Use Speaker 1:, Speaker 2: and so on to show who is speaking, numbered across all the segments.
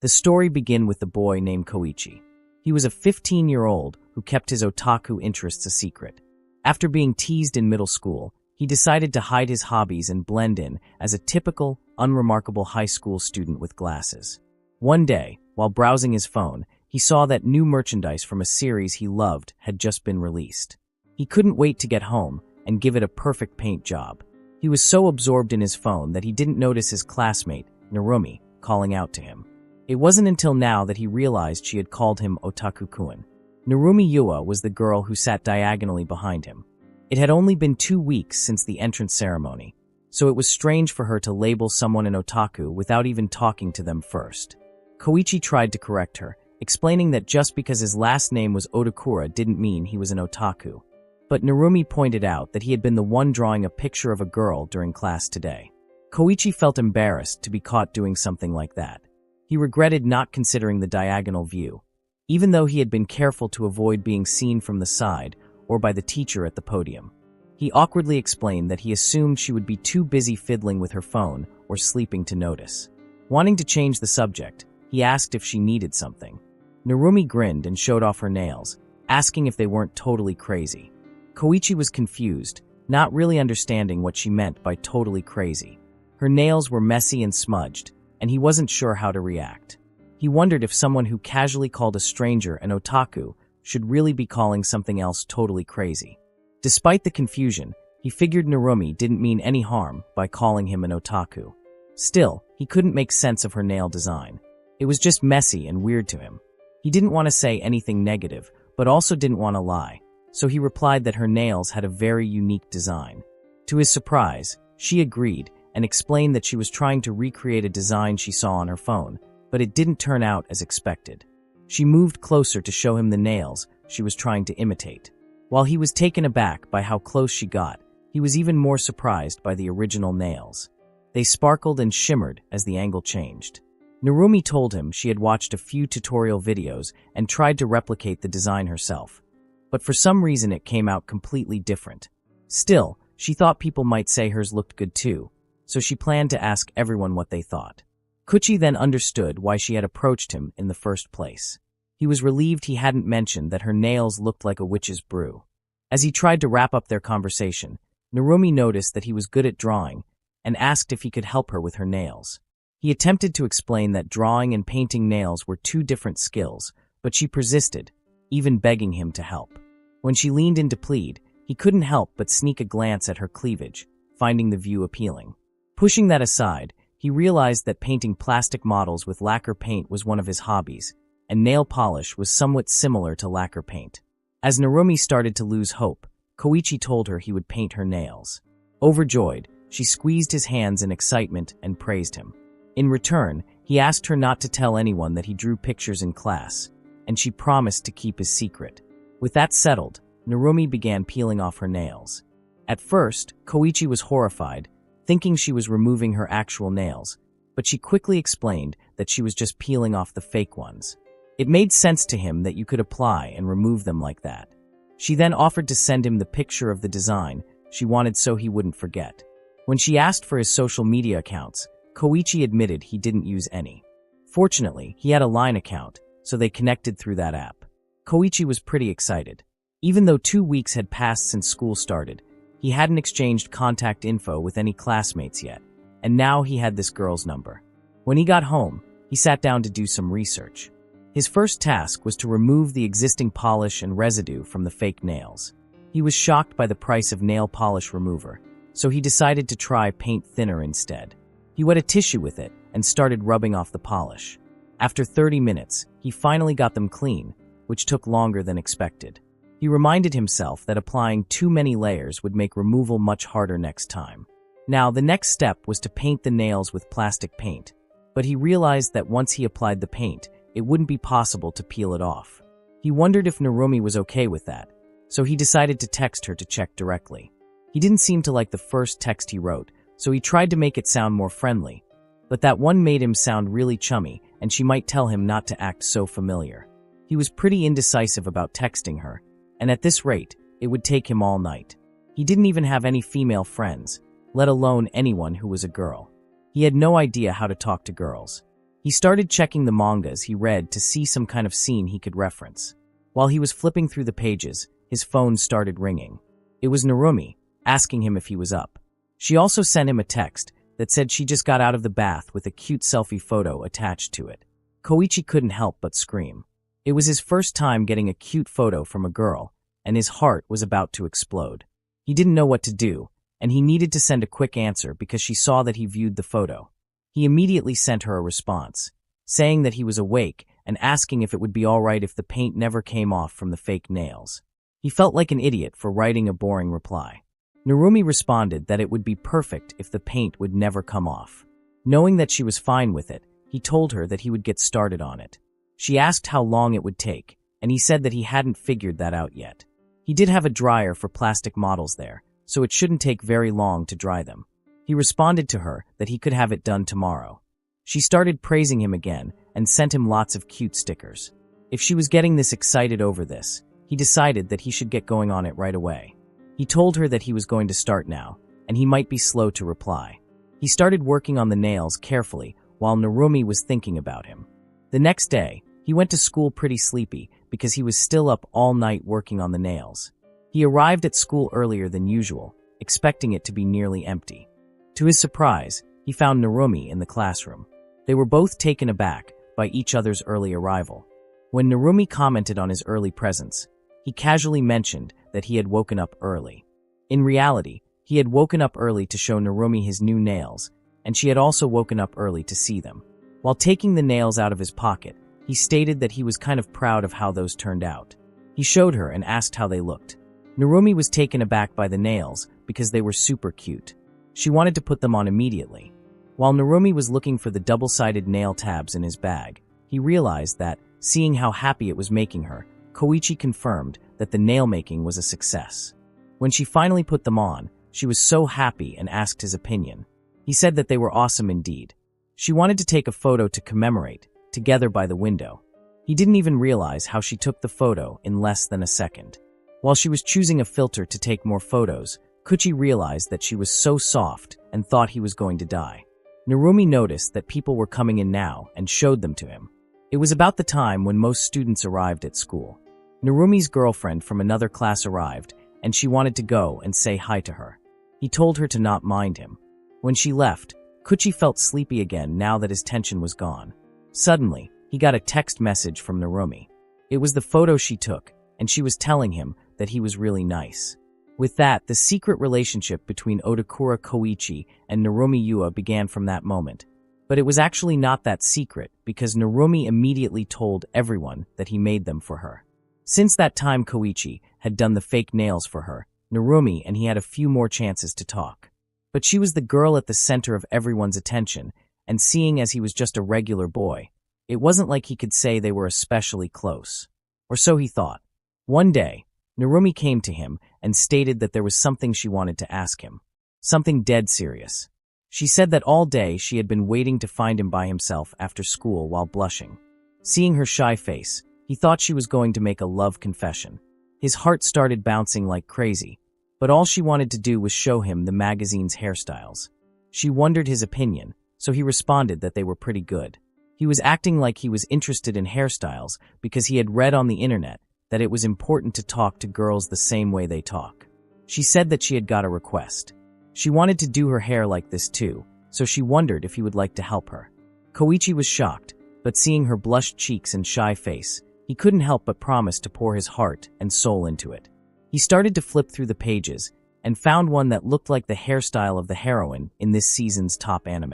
Speaker 1: The story begins with a boy named Koichi. He was a 15-year-old who kept his otaku interests a secret. After being teased in middle school, he decided to hide his hobbies and blend in as a typical, unremarkable high school student with glasses. One day, while browsing his phone, he saw that new merchandise from a series he loved had just been released. He couldn't wait to get home and give it a perfect paint job. He was so absorbed in his phone that he didn't notice his classmate, Narumi, calling out to him. It wasn't until now that he realized she had called him Otaku-kun. Narumi Yua was the girl who sat diagonally behind him. It had only been 2 weeks since the entrance ceremony, so it was strange for her to label someone an otaku without even talking to them first. Koichi tried to correct her, explaining that just because his last name was Otakura didn't mean he was an otaku. But Narumi pointed out that he had been the one drawing a picture of a girl during class today. Koichi felt embarrassed to be caught doing something like that. He regretted not considering the diagonal view, even though he had been careful to avoid being seen from the side or by the teacher at the podium. He awkwardly explained that he assumed she would be too busy fiddling with her phone or sleeping to notice. Wanting to change the subject, he asked if she needed something. Narumi grinned and showed off her nails, asking if they weren't totally crazy. Koichi was confused, not really understanding what she meant by totally crazy. Her nails were messy and smudged, and he wasn't sure how to react. He wondered if someone who casually called a stranger an otaku should really be calling something else totally crazy. Despite the confusion, he figured Narumi didn't mean any harm by calling him an otaku. Still, he couldn't make sense of her nail design. It was just messy and weird to him. He didn't want to say anything negative, but also didn't want to lie, so he replied that her nails had a very unique design. To his surprise, she agreed and explained that she was trying to recreate a design she saw on her phone, but it didn't turn out as expected. She moved closer to show him the nails she was trying to imitate. While he was taken aback by how close she got, he was even more surprised by the original nails. They sparkled and shimmered as the angle changed. Narumi told him she had watched a few tutorial videos and tried to replicate the design herself, but for some reason it came out completely different. Still, she thought people might say hers looked good too, so she planned to ask everyone what they thought. Koichi then understood why she had approached him in the first place. He was relieved he hadn't mentioned that her nails looked like a witch's brew. As he tried to wrap up their conversation, Narumi noticed that he was good at drawing and asked if he could help her with her nails. He attempted to explain that drawing and painting nails were two different skills, but she persisted, even begging him to help. When she leaned in to plead, he couldn't help but sneak a glance at her cleavage, finding the view appealing. Pushing that aside, he realized that painting plastic models with lacquer paint was one of his hobbies, and nail polish was somewhat similar to lacquer paint. As Narumi started to lose hope, Koichi told her he would paint her nails. Overjoyed, she squeezed his hands in excitement and praised him. In return, he asked her not to tell anyone that he drew pictures in class, and she promised to keep his secret. With that settled, Narumi began peeling off her nails. At first, Koichi was horrified, thinking she was removing her actual nails, but she quickly explained that she was just peeling off the fake ones. It made sense to him that you could apply and remove them like that. She then offered to send him the picture of the design she wanted so he wouldn't forget. When she asked for his social media accounts, Koichi admitted he didn't use any. Fortunately, he had a Line account, so they connected through that app. Koichi was pretty excited. Even though 2 weeks had passed since school started, he hadn't exchanged contact info with any classmates yet, and now he had this girl's number. When he got home, he sat down to do some research. His first task was to remove the existing polish and residue from the fake nails. He was shocked by the price of nail polish remover, so he decided to try paint thinner instead. He wet a tissue with it and started rubbing off the polish. After 30 minutes, he finally got them clean, which took longer than expected. He reminded himself that applying too many layers would make removal much harder next time. Now, the next step was to paint the nails with plastic paint, but he realized that once he applied the paint, it wouldn't be possible to peel it off. He wondered if Narumi was okay with that, so he decided to text her to check directly. He didn't seem to like the first text he wrote, so he tried to make it sound more friendly, but that one made him sound really chummy, and she might tell him not to act so familiar. He was pretty indecisive about texting her, and at this rate, it would take him all night. He didn't even have any female friends, let alone anyone who was a girl. He had no idea how to talk to girls. He started checking the mangas he read to see some kind of scene he could reference. While he was flipping through the pages, his phone started ringing. It was Narumi, asking him if he was up. She also sent him a text that said she just got out of the bath with a cute selfie photo attached to it. Koichi couldn't help but scream. It was his first time getting a cute photo from a girl, and his heart was about to explode. He didn't know what to do, and he needed to send a quick answer because she saw that he viewed the photo. He immediately sent her a response, saying that he was awake and asking if it would be all right if the paint never came off from the fake nails. He felt like an idiot for writing a boring reply. Narumi responded that it would be perfect if the paint would never come off. Knowing that she was fine with it, he told her that he would get started on it. She asked how long it would take, and he said that he hadn't figured that out yet. He did have a dryer for plastic models there, so it shouldn't take very long to dry them. He responded to her that he could have it done tomorrow. She started praising him again and sent him lots of cute stickers. If she was getting this excited over this, he decided that he should get going on it right away. He told her that he was going to start now, and he might be slow to reply. He started working on the nails carefully while Narumi was thinking about him. The next day, he went to school pretty sleepy because he was still up all night working on the nails. He arrived at school earlier than usual, expecting it to be nearly empty. To his surprise, he found Narumi in the classroom. They were both taken aback by each other's early arrival. When Narumi commented on his early presence, he casually mentioned that he had woken up early. In reality, he had woken up early to show Narumi his new nails, and she had also woken up early to see them. While taking the nails out of his pocket, he stated that he was kind of proud of how those turned out. He showed her and asked how they looked. Narumi was taken aback by the nails because they were super cute. She wanted to put them on immediately. While Narumi was looking for the double-sided nail tabs in his bag, he realized that, seeing how happy it was making her, Koichi confirmed that the nail-making was a success. When she finally put them on, she was so happy and asked his opinion. He said that they were awesome indeed. She wanted to take a photo to commemorate, together by the window. He didn't even realize how she took the photo in less than a second. While she was choosing a filter to take more photos, Koichi realized that she was so soft and thought he was going to die. Narumi noticed that people were coming in now and showed them to him. It was about the time when most students arrived at school. Narumi's girlfriend from another class arrived, and she wanted to go and say hi to her. He told her to not mind him. When she left, Koichi felt sleepy again now that his tension was gone. Suddenly, he got a text message from Narumi. It was the photo she took, and she was telling him that he was really nice. With that, the secret relationship between Otakura Koichi and Narumi Yua began from that moment. But it was actually not that secret because Narumi immediately told everyone that he made them for her. Since that time Koichi had done the fake nails for her, Narumi and he had a few more chances to talk. But she was the girl at the center of everyone's attention, and seeing as he was just a regular boy, it wasn't like he could say they were especially close. Or so he thought. One day, Narumi came to him and stated that there was something she wanted to ask him. Something dead serious. She said that all day she had been waiting to find him by himself after school while blushing. Seeing her shy face, he thought she was going to make a love confession. His heart started bouncing like crazy, but all she wanted to do was show him the magazine's hairstyles. She wondered his opinion, so he responded that they were pretty good. He was acting like he was interested in hairstyles because he had read on the internet that it was important to talk to girls the same way they talk. She said that she had got a request. She wanted to do her hair like this too, so she wondered if he would like to help her. Koichi was shocked, but seeing her blushed cheeks and shy face, he couldn't help but promise to pour his heart and soul into it. He started to flip through the pages and found one that looked like the hairstyle of the heroine in this season's top anime.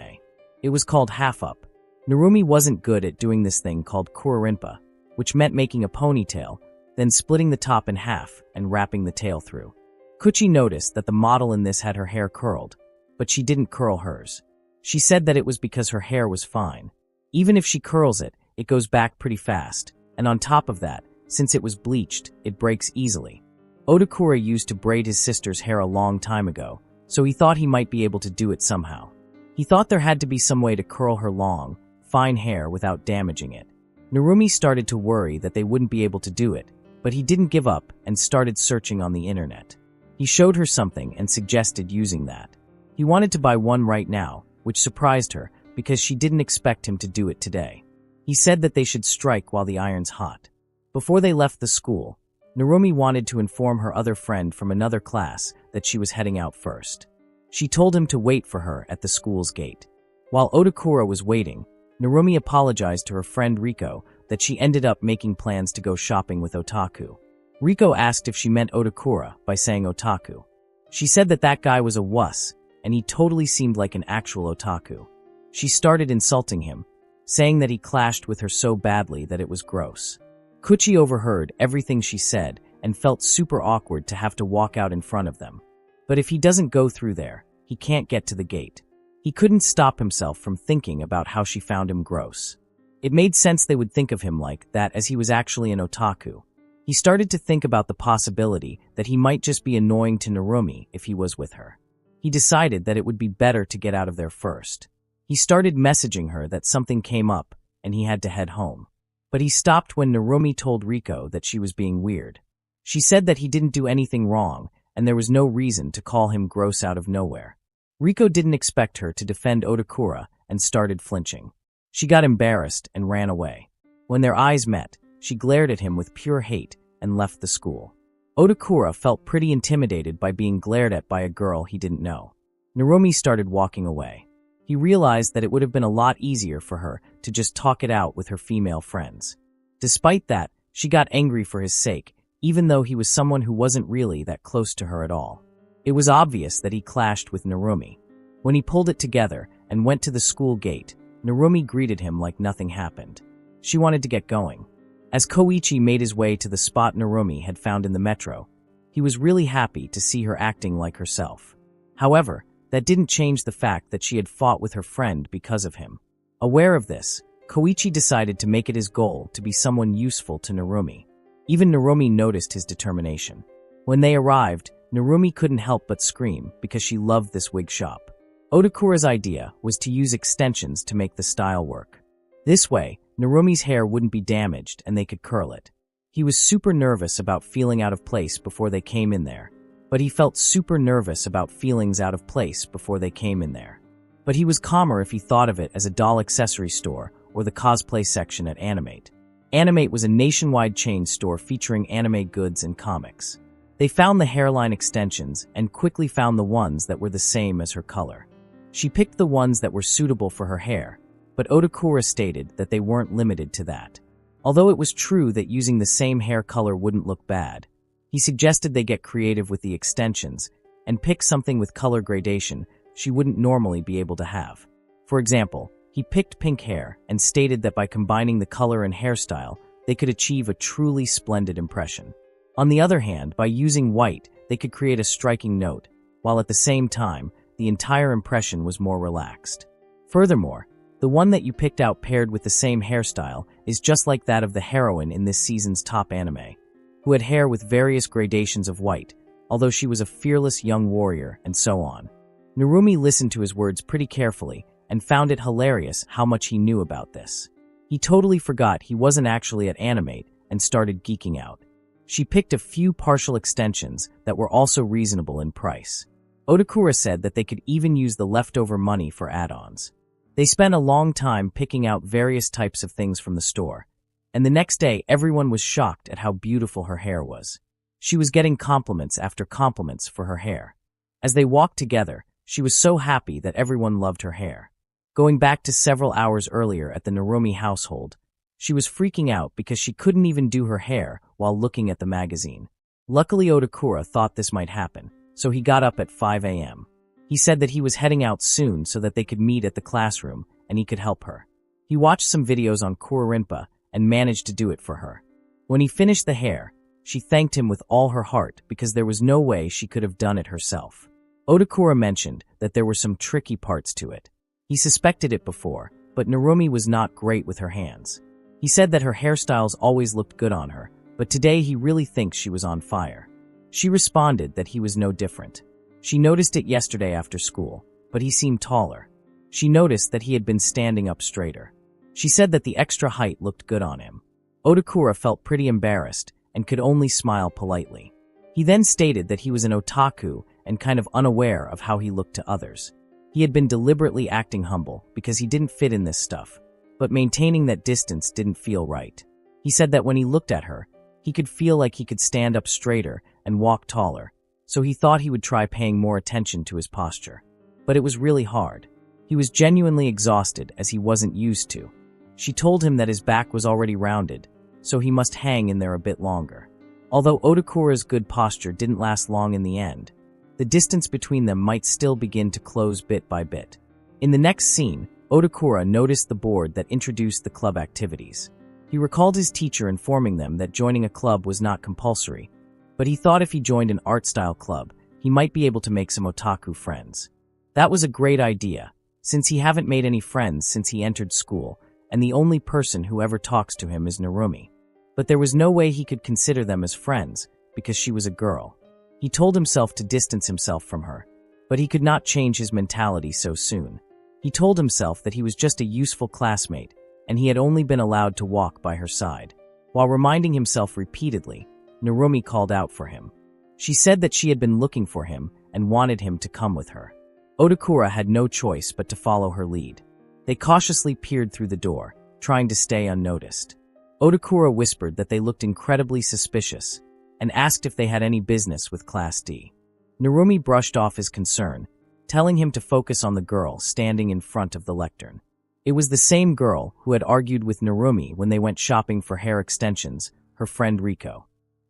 Speaker 1: It was called Half Up. Narumi wasn't good at doing this thing called kurarinpa, which meant making a ponytail, then splitting the top in half and wrapping the tail through. Koichi noticed that the model in this had her hair curled, but she didn't curl hers. She said that it was because her hair was fine. Even if she curls it, it goes back pretty fast, and on top of that, since it was bleached, it breaks easily. Otakura used to braid his sister's hair a long time ago, so he thought he might be able to do it somehow. He thought there had to be some way to curl her long, fine hair without damaging it. Narumi started to worry that they wouldn't be able to do it, but he didn't give up and started searching on the internet. He showed her something and suggested using that. He wanted to buy one right now, which surprised her, because she didn't expect him to do it today. He said that they should strike while the iron's hot. Before they left the school, Narumi wanted to inform her other friend from another class that she was heading out first. She told him to wait for her at the school's gate. While Otakura was waiting, Narumi apologized to her friend Riko that she ended up making plans to go shopping with Otaku. Riko asked if she meant Otakura by saying Otaku. She said that that guy was a wuss, and he totally seemed like an actual otaku. She started insulting him, saying that he clashed with her so badly that it was gross. Kuchi overheard everything she said and felt super awkward to have to walk out in front of them. But if he doesn't go through there, he can't get to the gate. He couldn't stop himself from thinking about how she found him gross. It made sense they would think of him like that as he was actually an otaku. He started to think about the possibility that he might just be annoying to Narumi if he was with her. He decided that it would be better to get out of there first. He started messaging her that something came up and he had to head home. But he stopped when Narumi told Riko that she was being weird. She said that he didn't do anything wrong and there was no reason to call him gross out of nowhere. Riko didn't expect her to defend Otakura and started flinching. She got embarrassed and ran away. When their eyes met, she glared at him with pure hate and left the school. Otakura felt pretty intimidated by being glared at by a girl he didn't know. Narumi started walking away. He realized that it would have been a lot easier for her to just talk it out with her female friends. Despite that, she got angry for his sake, even though he was someone who wasn't really that close to her at all. It was obvious that he clashed with Narumi. When he pulled it together and went to the school gate, Narumi greeted him like nothing happened. She wanted to get going. As Koichi made his way to the spot Narumi had found in the metro, he was really happy to see her acting like herself. However, that didn't change the fact that she had fought with her friend because of him. Aware of this, Koichi decided to make it his goal to be someone useful to Narumi. Even Narumi noticed his determination. When they arrived, Narumi couldn't help but scream because she loved this wig shop. Otakura's idea was to use extensions to make the style work. This way, Narumi's hair wouldn't be damaged and they could curl it. He was super nervous about feeling out of place before they came in there. But he felt super nervous about feelings out of place before they came in there. But he was calmer if he thought of it as a doll accessory store or the cosplay section at Animate. Animate was a nationwide chain store featuring anime goods and comics. They found the hairline extensions and quickly found the ones that were the same as her color. She picked the ones that were suitable for her hair, but Otakura stated that they weren't limited to that. Although it was true that using the same hair color wouldn't look bad, he suggested they get creative with the extensions and pick something with color gradation she wouldn't normally be able to have. For example, he picked pink hair and stated that by combining the color and hairstyle, they could achieve a truly splendid impression. On the other hand, by using white, they could create a striking note, while at the same time, the entire impression was more relaxed. Furthermore, the one that you picked out paired with the same hairstyle is just like that of the heroine in this season's top anime, who had hair with various gradations of white, although she was a fearless young warrior, and so on. Narumi listened to his words pretty carefully and found it hilarious how much he knew about this. He totally forgot he wasn't actually at Animate and started geeking out. She picked a few partial extensions that were also reasonable in price. Otakura said that they could even use the leftover money for add-ons. They spent a long time picking out various types of things from the store, and the next day everyone was shocked at how beautiful her hair was. She was getting compliments after compliments for her hair. As they walked together, she was so happy that everyone loved her hair. Going back to several hours earlier at the Narumi household, she was freaking out because she couldn't even do her hair while looking at the magazine. Luckily, Otakura thought this might happen, so he got up at 5 a.m. He said that he was heading out soon so that they could meet at the classroom and he could help her. He watched some videos on Kurinpa and managed to do it for her. When he finished the hair, she thanked him with all her heart because there was no way she could have done it herself. Otakura mentioned that there were some tricky parts to it. He suspected it before, but Narumi was not great with her hands. He said that her hairstyles always looked good on her, but today he really thinks she was on fire. She responded that he was no different. She noticed it yesterday after school, but he seemed taller. She noticed that he had been standing up straighter. She said that the extra height looked good on him. Otakura felt pretty embarrassed and could only smile politely. He then stated that he was an otaku and kind of unaware of how he looked to others. He had been deliberately acting humble because he didn't fit in this stuff, but maintaining that distance didn't feel right. He said that when he looked at her, he could feel like he could stand up straighter and walk taller, so he thought he would try paying more attention to his posture. But it was really hard. He was genuinely exhausted as he wasn't used to. She told him that his back was already rounded, so he must hang in there a bit longer. Although Otakura's good posture didn't last long in the end, the distance between them might still begin to close bit by bit. In the next scene, Otakura noticed the board that introduced the club activities. He recalled his teacher informing them that joining a club was not compulsory, but he thought if he joined an art-style club, he might be able to make some otaku friends. That was a great idea, since he haven't made any friends since he entered school, and the only person who ever talks to him is Narumi. But there was no way he could consider them as friends, because she was a girl. He told himself to distance himself from her, but he could not change his mentality so soon. He told himself that he was just a useful classmate, and he had only been allowed to walk by her side. While reminding himself repeatedly, Narumi called out for him. She said that she had been looking for him and wanted him to come with her. Otakura had no choice but to follow her lead. They cautiously peered through the door, trying to stay unnoticed. Otakura whispered that they looked incredibly suspicious and asked if they had any business with Class D. Narumi brushed off his concern, telling him to focus on the girl standing in front of the lectern. It was the same girl who had argued with Narumi when they went shopping for hair extensions, her friend Riko.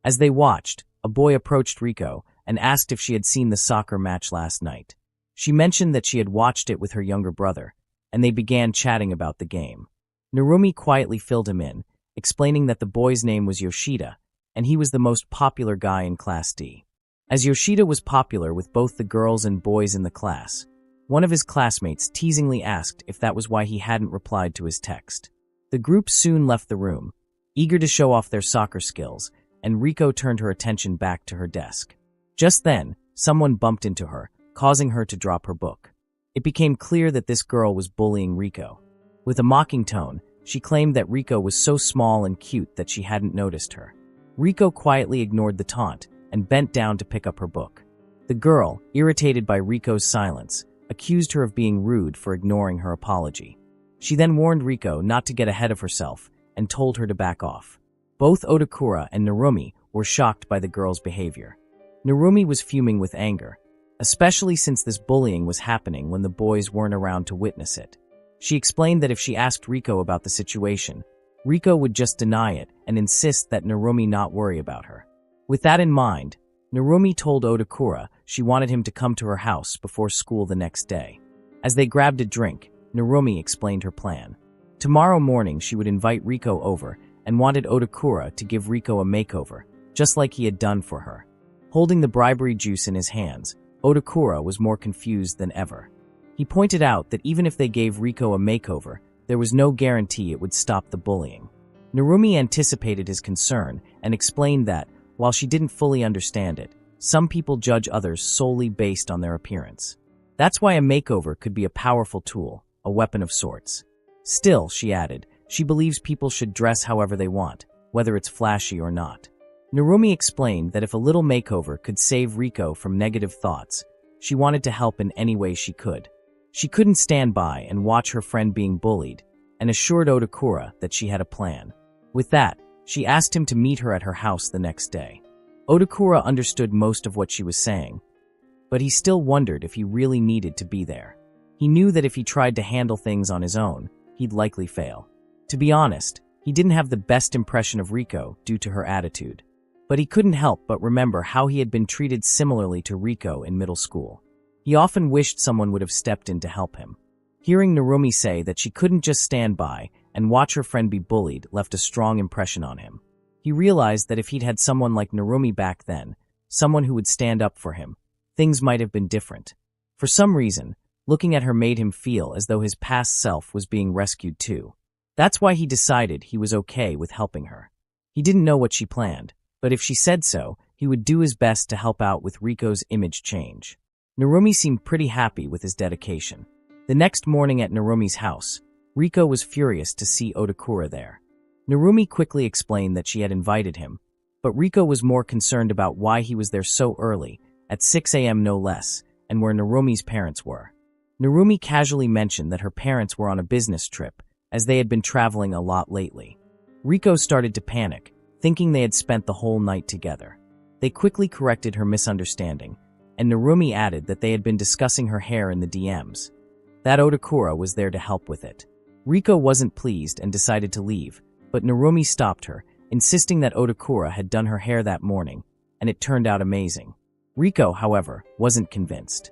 Speaker 1: As they watched, a boy approached Riko and asked if she had seen the soccer match last night. She mentioned that she had watched it with her younger brother, and they began chatting about the game. Narumi quietly filled him in, explaining that the boy's name was Yoshida, and he was the most popular guy in Class D. As Yoshida was popular with both the girls and boys in the class, one of his classmates teasingly asked if that was why he hadn't replied to his text. The group soon left the room, eager to show off their soccer skills, and Riko turned her attention back to her desk. Just then, someone bumped into her, causing her to drop her book. It became clear that this girl was bullying Riko. With a mocking tone, she claimed that Riko was so small and cute that she hadn't noticed her. Riko quietly ignored the taunt and bent down to pick up her book. The girl, irritated by Riko's silence, accused her of being rude for ignoring her apology. She then warned Riko not to get ahead of herself and told her to back off. Both Otakura and Narumi were shocked by the girl's behavior. Narumi was fuming with anger, especially since this bullying was happening when the boys weren't around to witness it. She explained that if she asked Riko about the situation, Riko would just deny it and insist that Narumi not worry about her. With that in mind, Narumi told Otakura she wanted him to come to her house before school the next day. As they grabbed a drink, Narumi explained her plan. Tomorrow morning she would invite Riko over and wanted Otakura to give Riko a makeover, just like he had done for her. Holding the bribery juice in his hands, Otakura was more confused than ever. He pointed out that even if they gave Riko a makeover, there was no guarantee it would stop the bullying. Narumi anticipated his concern and explained that, while she didn't fully understand it, some people judge others solely based on their appearance. That's why a makeover could be a powerful tool, a weapon of sorts. Still, she added, she believes people should dress however they want, whether it's flashy or not. Narumi explained that if a little makeover could save Riko from negative thoughts, she wanted to help in any way she could. She couldn't stand by and watch her friend being bullied, and assured Otakura that she had a plan. With that, she asked him to meet her at her house the next day. Otakura understood most of what she was saying, but he still wondered if he really needed to be there. He knew that if he tried to handle things on his own, he'd likely fail. To be honest, he didn't have the best impression of Riko due to her attitude. But he couldn't help but remember how he had been treated similarly to Riko in middle school. He often wished someone would have stepped in to help him. Hearing Narumi say that she couldn't just stand by and watch her friend be bullied left a strong impression on him. He realized that if he'd had someone like Narumi back then, someone who would stand up for him, things might have been different. For some reason, looking at her made him feel as though his past self was being rescued too. That's why he decided he was okay with helping her. He didn't know what she planned, but if she said so, he would do his best to help out with Riko's image change. Narumi seemed pretty happy with his dedication. The next morning at Narumi's house, Riko was furious to see Otakura there. Narumi quickly explained that she had invited him, but Riko was more concerned about why he was there so early, at 6 a.m. no less, and where Narumi's parents were. Narumi casually mentioned that her parents were on a business trip, as they had been traveling a lot lately. Riko started to panic, thinking they had spent the whole night together. They quickly corrected her misunderstanding, and Narumi added that they had been discussing her hair in the DMs. That Otakura was there to help with it. Riko wasn't pleased and decided to leave, but Narumi stopped her, insisting that Otakura had done her hair that morning, and it turned out amazing. Riko, however, wasn't convinced.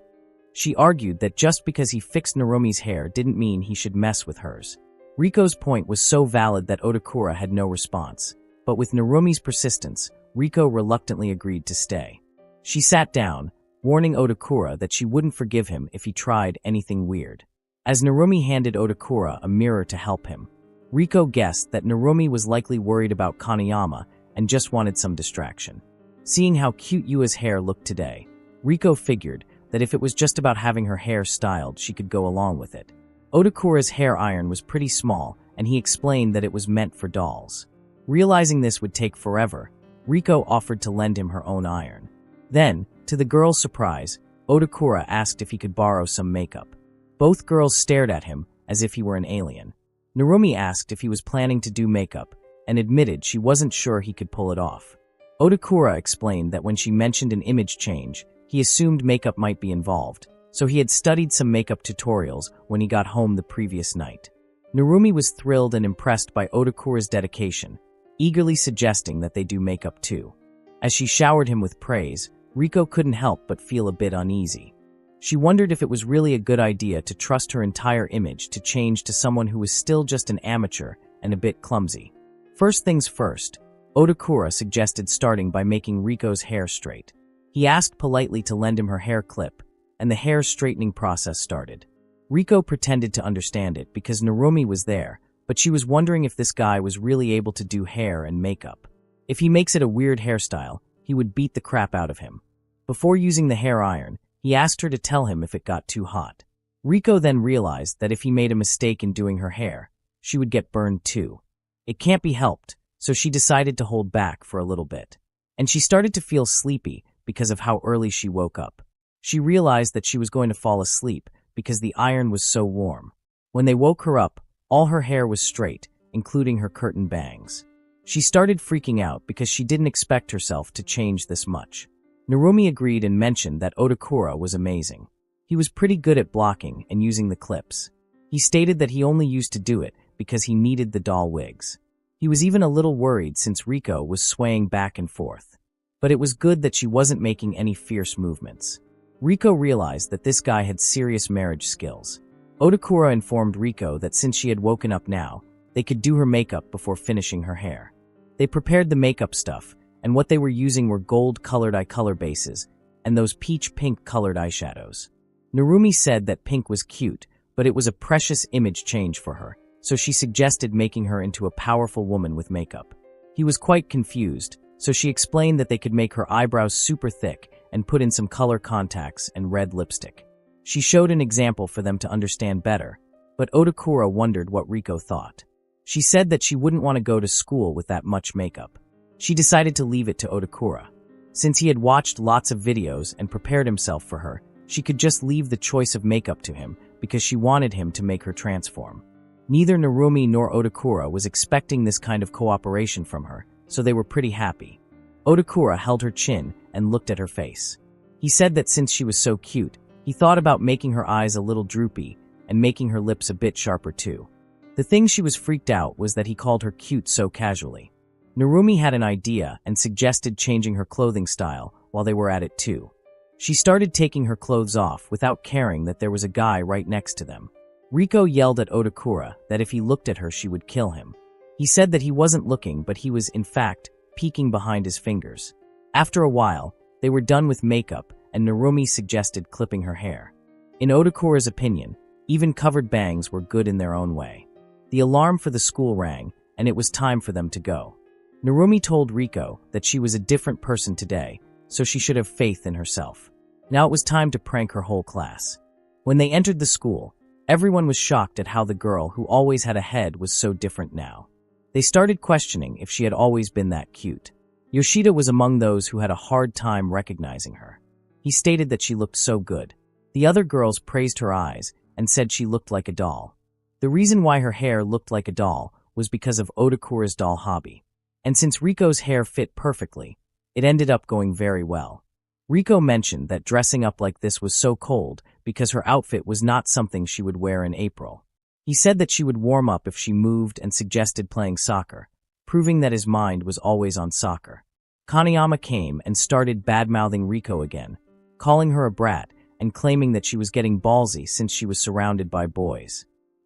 Speaker 1: She argued that just because he fixed Narumi's hair didn't mean he should mess with hers. Riko's point was so valid that Otakura had no response, but with Narumi's persistence, Riko reluctantly agreed to stay. She sat down, warning Otakura that she wouldn't forgive him if he tried anything weird. As Narumi handed Otakura a mirror to help him, Riko guessed that Narumi was likely worried about Kaneyama and just wanted some distraction. Seeing how cute Yua's hair looked today, Riko figured that if it was just about having her hair styled, she could go along with it. Otakura's hair iron was pretty small, and he explained that it was meant for dolls. Realizing this would take forever, Riko offered to lend him her own iron. Then, to the girl's surprise, Otakura asked if he could borrow some makeup. Both girls stared at him as if he were an alien. Narumi asked if he was planning to do makeup, and admitted she wasn't sure he could pull it off. Otakura explained that when she mentioned an image change, he assumed makeup might be involved, so he had studied some makeup tutorials when he got home the previous night. Narumi was thrilled and impressed by Otakura's dedication, eagerly suggesting that they do makeup too. As she showered him with praise, Riko couldn't help but feel a bit uneasy. She wondered if it was really a good idea to trust her entire image to change to someone who was still just an amateur and a bit clumsy. First things first, Otakura suggested starting by making Riko's hair straight. He asked politely to lend him her hair clip, and the hair straightening process started. Riko pretended to understand it because Narumi was there, but she was wondering if this guy was really able to do hair and makeup. If he makes it a weird hairstyle, he would beat the crap out of him. Before using the hair iron, he asked her to tell him if it got too hot. Riko then realized that if he made a mistake in doing her hair, she would get burned too. It can't be helped, so she decided to hold back for a little bit. And she started to feel sleepy because of how early she woke up. She realized that she was going to fall asleep because the iron was so warm. When they woke her up, all her hair was straight, including her curtain bangs. She started freaking out because she didn't expect herself to change this much. Narumi agreed and mentioned that Otakura was amazing. He was pretty good at blocking and using the clips. He stated that he only used to do it because he needed the doll wigs. He was even a little worried since Riko was swaying back and forth. But it was good that she wasn't making any fierce movements. Riko realized that this guy had serious marriage skills. Otakura informed Riko that since she had woken up now, they could do her makeup before finishing her hair. They prepared the makeup stuff, and what they were using were gold-colored eye color bases and those peach-pink colored eyeshadows. Narumi said that pink was cute, but it was a precious image change for her, so she suggested making her into a powerful woman with makeup. He was quite confused, so she explained that they could make her eyebrows super thick and put in some color contacts and red lipstick. She showed an example for them to understand better, but Otakura wondered what Riko thought. She said that she wouldn't want to go to school with that much makeup. She decided to leave it to Otakura. Since he had watched lots of videos and prepared himself for her, she could just leave the choice of makeup to him because she wanted him to make her transform. Neither Narumi nor Otakura was expecting this kind of cooperation from her, so they were pretty happy. Otakura held her chin and looked at her face. He said that since she was so cute, he thought about making her eyes a little droopy and making her lips a bit sharper too. The thing she was freaked out was that he called her cute so casually. Narumi had an idea and suggested changing her clothing style while they were at it too. She started taking her clothes off without caring that there was a guy right next to them. Riko yelled at Otakura that if he looked at her she would kill him. He said that he wasn't looking, but he was, in fact, peeking behind his fingers. After a while, they were done with makeup and Narumi suggested clipping her hair. In Otakura's opinion, even covered bangs were good in their own way. The alarm for the school rang, and it was time for them to go. Narumi told Riko that she was a different person today, so she should have faith in herself. Now it was time to prank her whole class. When they entered the school, everyone was shocked at how the girl who always had a head was so different now. They started questioning if she had always been that cute. Yoshida was among those who had a hard time recognizing her. He stated that she looked so good. The other girls praised her eyes and said she looked like a doll. The reason why her hair looked like a doll was because of Otakura's doll hobby. And since Riko's hair fit perfectly, it ended up going very well. Riko mentioned that dressing up like this was so cold because her outfit was not something she would wear in April. He said that she would warm up if she moved and suggested playing soccer, proving that his mind was always on soccer. Kaneyama came and started bad-mouthing Riko again, calling her a brat and claiming that she was getting ballsy since she was surrounded by boys.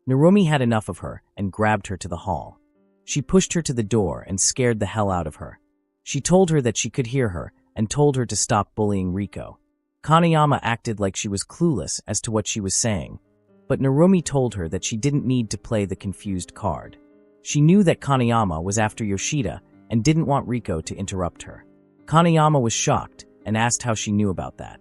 Speaker 1: Narumi had enough of her and grabbed her to the hall. She pushed her to the door and scared the hell out of her. She told her that she could hear her and told her to stop bullying Riko. Kaneyama acted like she was clueless as to what she was saying, but Narumi told her that she didn't need to play the confused card. She knew that Kaneyama was after Yoshida and didn't want Riko to interrupt her. Kaneyama was shocked and asked how she knew about that.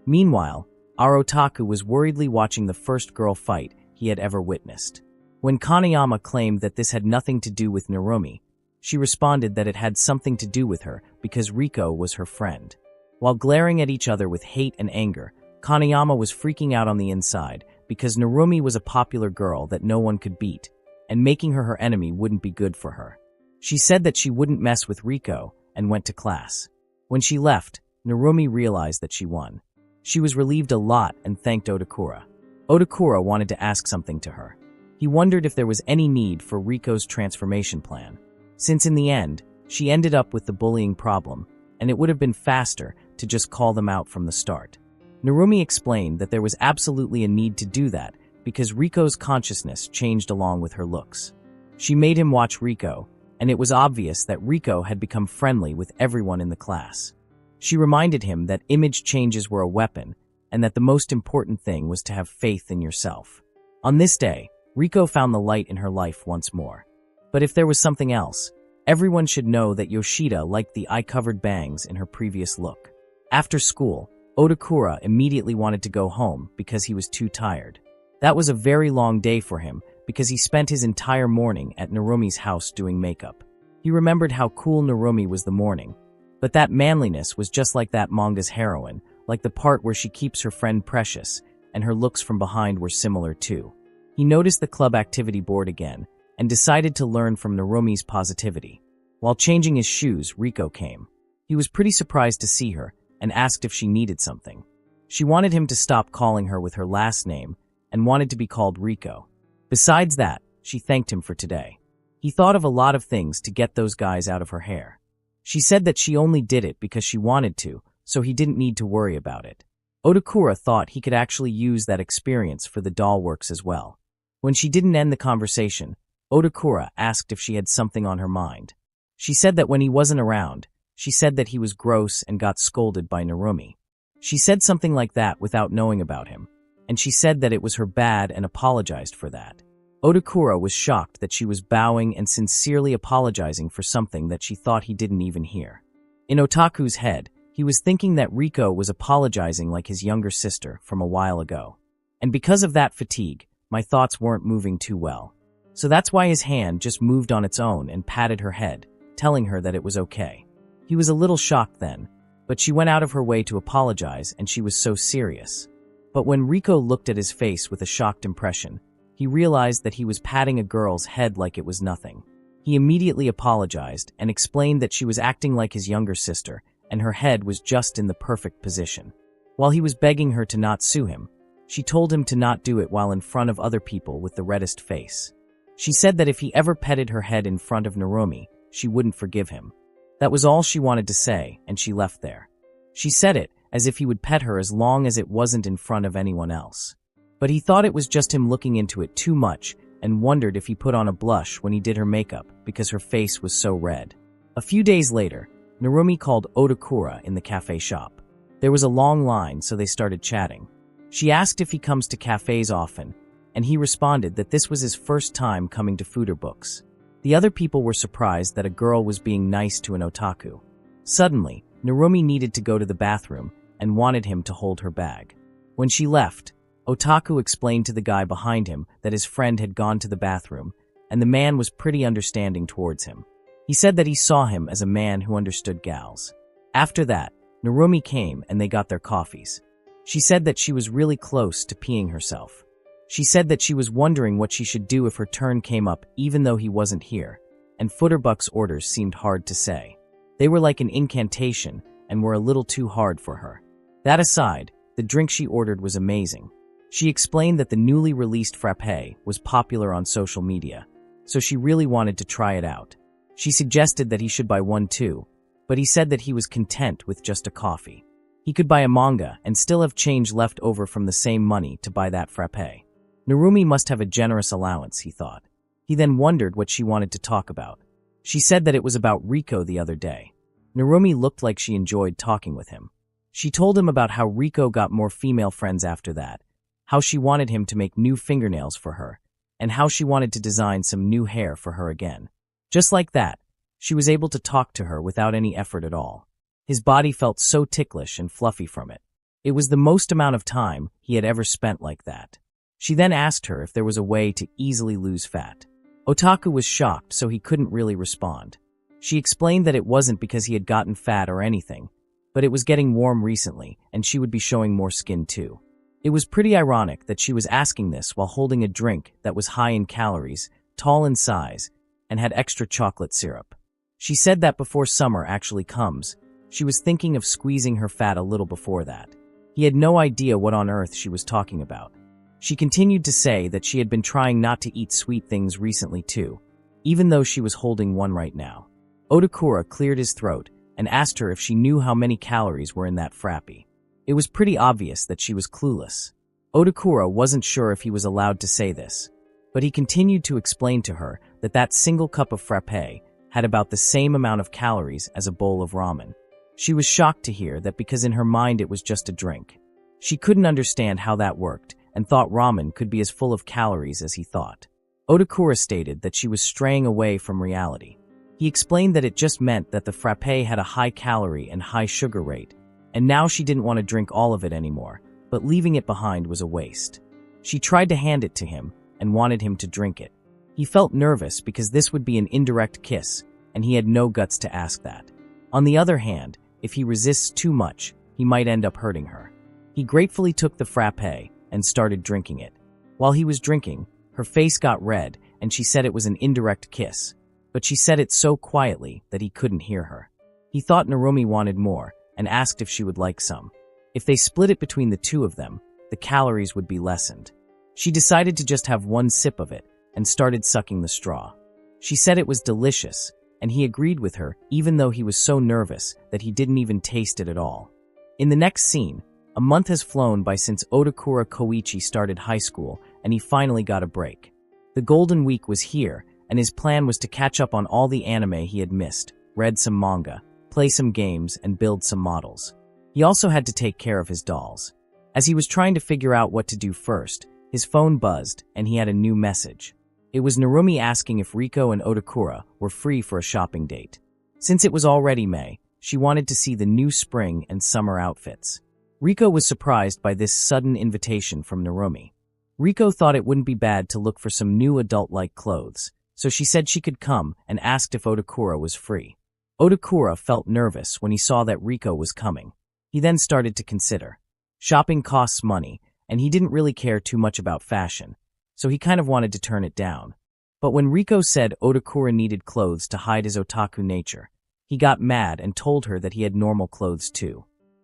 Speaker 1: Meanwhile, our otaku was worriedly watching the first girl fight he had ever witnessed. When Kaneyama claimed that this had nothing to do with Narumi, she responded that it had something to do with her because Riko was her friend. While glaring at each other with hate and anger, Kaneyama was freaking out on the inside because Narumi was a popular girl that no one could beat, and making her enemy wouldn't be good for her. She said that she wouldn't mess with Riko and went to class. When she left, Narumi realized that she won. She was relieved a lot and thanked Otakura. Otakura wanted to ask something to her. He wondered if there was any need for Riko's transformation plan, since in the end, she ended up with the bullying problem, and it would have been faster to just call them out from the start. Narumi explained that there was absolutely a need to do that because Riko's consciousness changed along with her looks. She made him watch Riko, and it was obvious that Riko had become friendly with everyone in the class. She reminded him that image changes were a weapon, and that the most important thing was to have faith in yourself. On this day, Riko found the light in her life once more. But if there was something else, everyone should know that Yoshida liked the eye-covered bangs in her previous look. After school, Otakura immediately wanted to go home because he was too tired. That was a very long day for him because he spent his entire morning at Narumi's house doing makeup. He remembered how cool Narumi was the morning, but that manliness was just like that manga's heroine, like the part where she keeps her friend precious, and her looks from behind were similar too. He noticed the club activity board again and decided to learn from Narumi's positivity. While changing his shoes, Riko came. He was pretty surprised to see her and asked if she needed something. She wanted him to stop calling her with her last name and wanted to be called Riko. Besides that, she thanked him for today. He thought of a lot of things to get those guys out of her hair. She said that she only did it because she wanted to, so he didn't need to worry about it. Otakura thought he could actually use that experience for the doll works as well. When she didn't end the conversation, Otakura asked if she had something on her mind. She said that when he wasn't around, she said that he was gross and got scolded by Narumi. She said something like that without knowing about him, and she said that it was her bad and apologized for that. Otakura was shocked that she was bowing and sincerely apologizing for something that she thought he didn't even hear. In Otaku's head, he was thinking that Riko was apologizing like his younger sister from a while ago. And because of that fatigue, my thoughts weren't moving too well. So that's why his hand just moved on its own and patted her head, telling her that it was okay. He was a little shocked then, but she went out of her way to apologize and she was so serious. But when Riko looked at his face with a shocked impression, he realized that he was patting a girl's head like it was nothing. He immediately apologized and explained that she was acting like his younger sister and her head was just in the perfect position. While he was begging her to not sue him, she told him to not do it while in front of other people with the reddest face. She said that if he ever petted her head in front of Narumi, she wouldn't forgive him. That was all she wanted to say, and she left there. She said it as if he would pet her as long as it wasn't in front of anyone else. But he thought it was just him looking into it too much and wondered if he put on a blush when he did her makeup because her face was so red. A few days later, Narumi called Otakura in the cafe shop. There was a long line, so they started chatting. She asked if he comes to cafes often, and he responded that this was his first time coming to Foeder Books. The other people were surprised that a girl was being nice to an otaku. Suddenly, Narumi needed to go to the bathroom and wanted him to hold her bag. When she left, Otaku explained to the guy behind him that his friend had gone to the bathroom, and the man was pretty understanding towards him. He said that he saw him as a man who understood gals. After that, Narumi came and they got their coffees. She said that she was really close to peeing herself. She said that she was wondering what she should do if her turn came up even though he wasn't here, and Futterbuck's orders seemed hard to say. They were like an incantation and were a little too hard for her. That aside, the drink she ordered was amazing. She explained that the newly released frappe was popular on social media, so she really wanted to try it out. She suggested that he should buy one too, but he said that he was content with just a coffee. He could buy a manga and still have change left over from the same money to buy that frappe. Narumi must have a generous allowance, he thought. He then wondered what she wanted to talk about. She said that it was about Riko the other day. Narumi looked like she enjoyed talking with him. She told him about how Riko got more female friends after that, how she wanted him to make new fingernails for her, and how she wanted to design some new hair for her again. Just like that, she was able to talk to her without any effort at all. His body felt so ticklish and fluffy from it. It was the most amount of time he had ever spent like that. She then asked her if there was a way to easily lose fat. Otaku was shocked, so he couldn't really respond. She explained that it wasn't because he had gotten fat or anything, but it was getting warm recently, and she would be showing more skin too. It was pretty ironic that she was asking this while holding a drink that was high in calories, tall in size, and had extra chocolate syrup. She said that before summer actually comes, she was thinking of squeezing her fat a little before that. He had no idea what on earth she was talking about. She continued to say that she had been trying not to eat sweet things recently too, even though she was holding one right now. Otakura cleared his throat and asked her if she knew how many calories were in that frappe. It was pretty obvious that she was clueless. Otakura wasn't sure if he was allowed to say this, but he continued to explain to her that that single cup of frappe had about the same amount of calories as a bowl of ramen. She was shocked to hear that because in her mind it was just a drink. She couldn't understand how that worked and thought ramen could be as full of calories as he thought. Otakura stated that she was straying away from reality. He explained that it just meant that the frappe had a high calorie and high sugar rate, and now she didn't want to drink all of it anymore, but leaving it behind was a waste. She tried to hand it to him and wanted him to drink it. He felt nervous because this would be an indirect kiss, and he had no guts to ask that. On the other hand, if he resists too much, he might end up hurting her. He gratefully took the frappe and started drinking it. While he was drinking, her face got red and she said it was an indirect kiss, but she said it so quietly that he couldn't hear her. He thought Narumi wanted more and asked if she would like some. If they split it between the two of them, the calories would be lessened. She decided to just have one sip of it and started sucking the straw. She said it was delicious, and he agreed with her even though he was so nervous that he didn't even taste it at all. In the next scene, a month has flown by since Otakura Koichi started high school and he finally got a break. The Golden Week was here, and his plan was to catch up on all the anime he had missed, read some manga, play some games, and build some models. He also had to take care of his dolls. As he was trying to figure out what to do first, his phone buzzed and he had a new message. It was Narumi asking if Riko and Otakura were free for a shopping date. Since it was already May, she wanted to see the new spring and summer outfits. Riko was surprised by this sudden invitation from Narumi. Riko thought it wouldn't be bad to look for some new adult-like clothes, so she said she could come and asked if Otakura was free. Otakura felt nervous when he saw that Riko was coming. He then started to consider. Shopping costs money, and he didn't really care too much about fashion, so he kind of wanted to turn it down. But when Riko said Otakura needed clothes to hide his otaku nature, he got mad and told her that he had normal clothes too.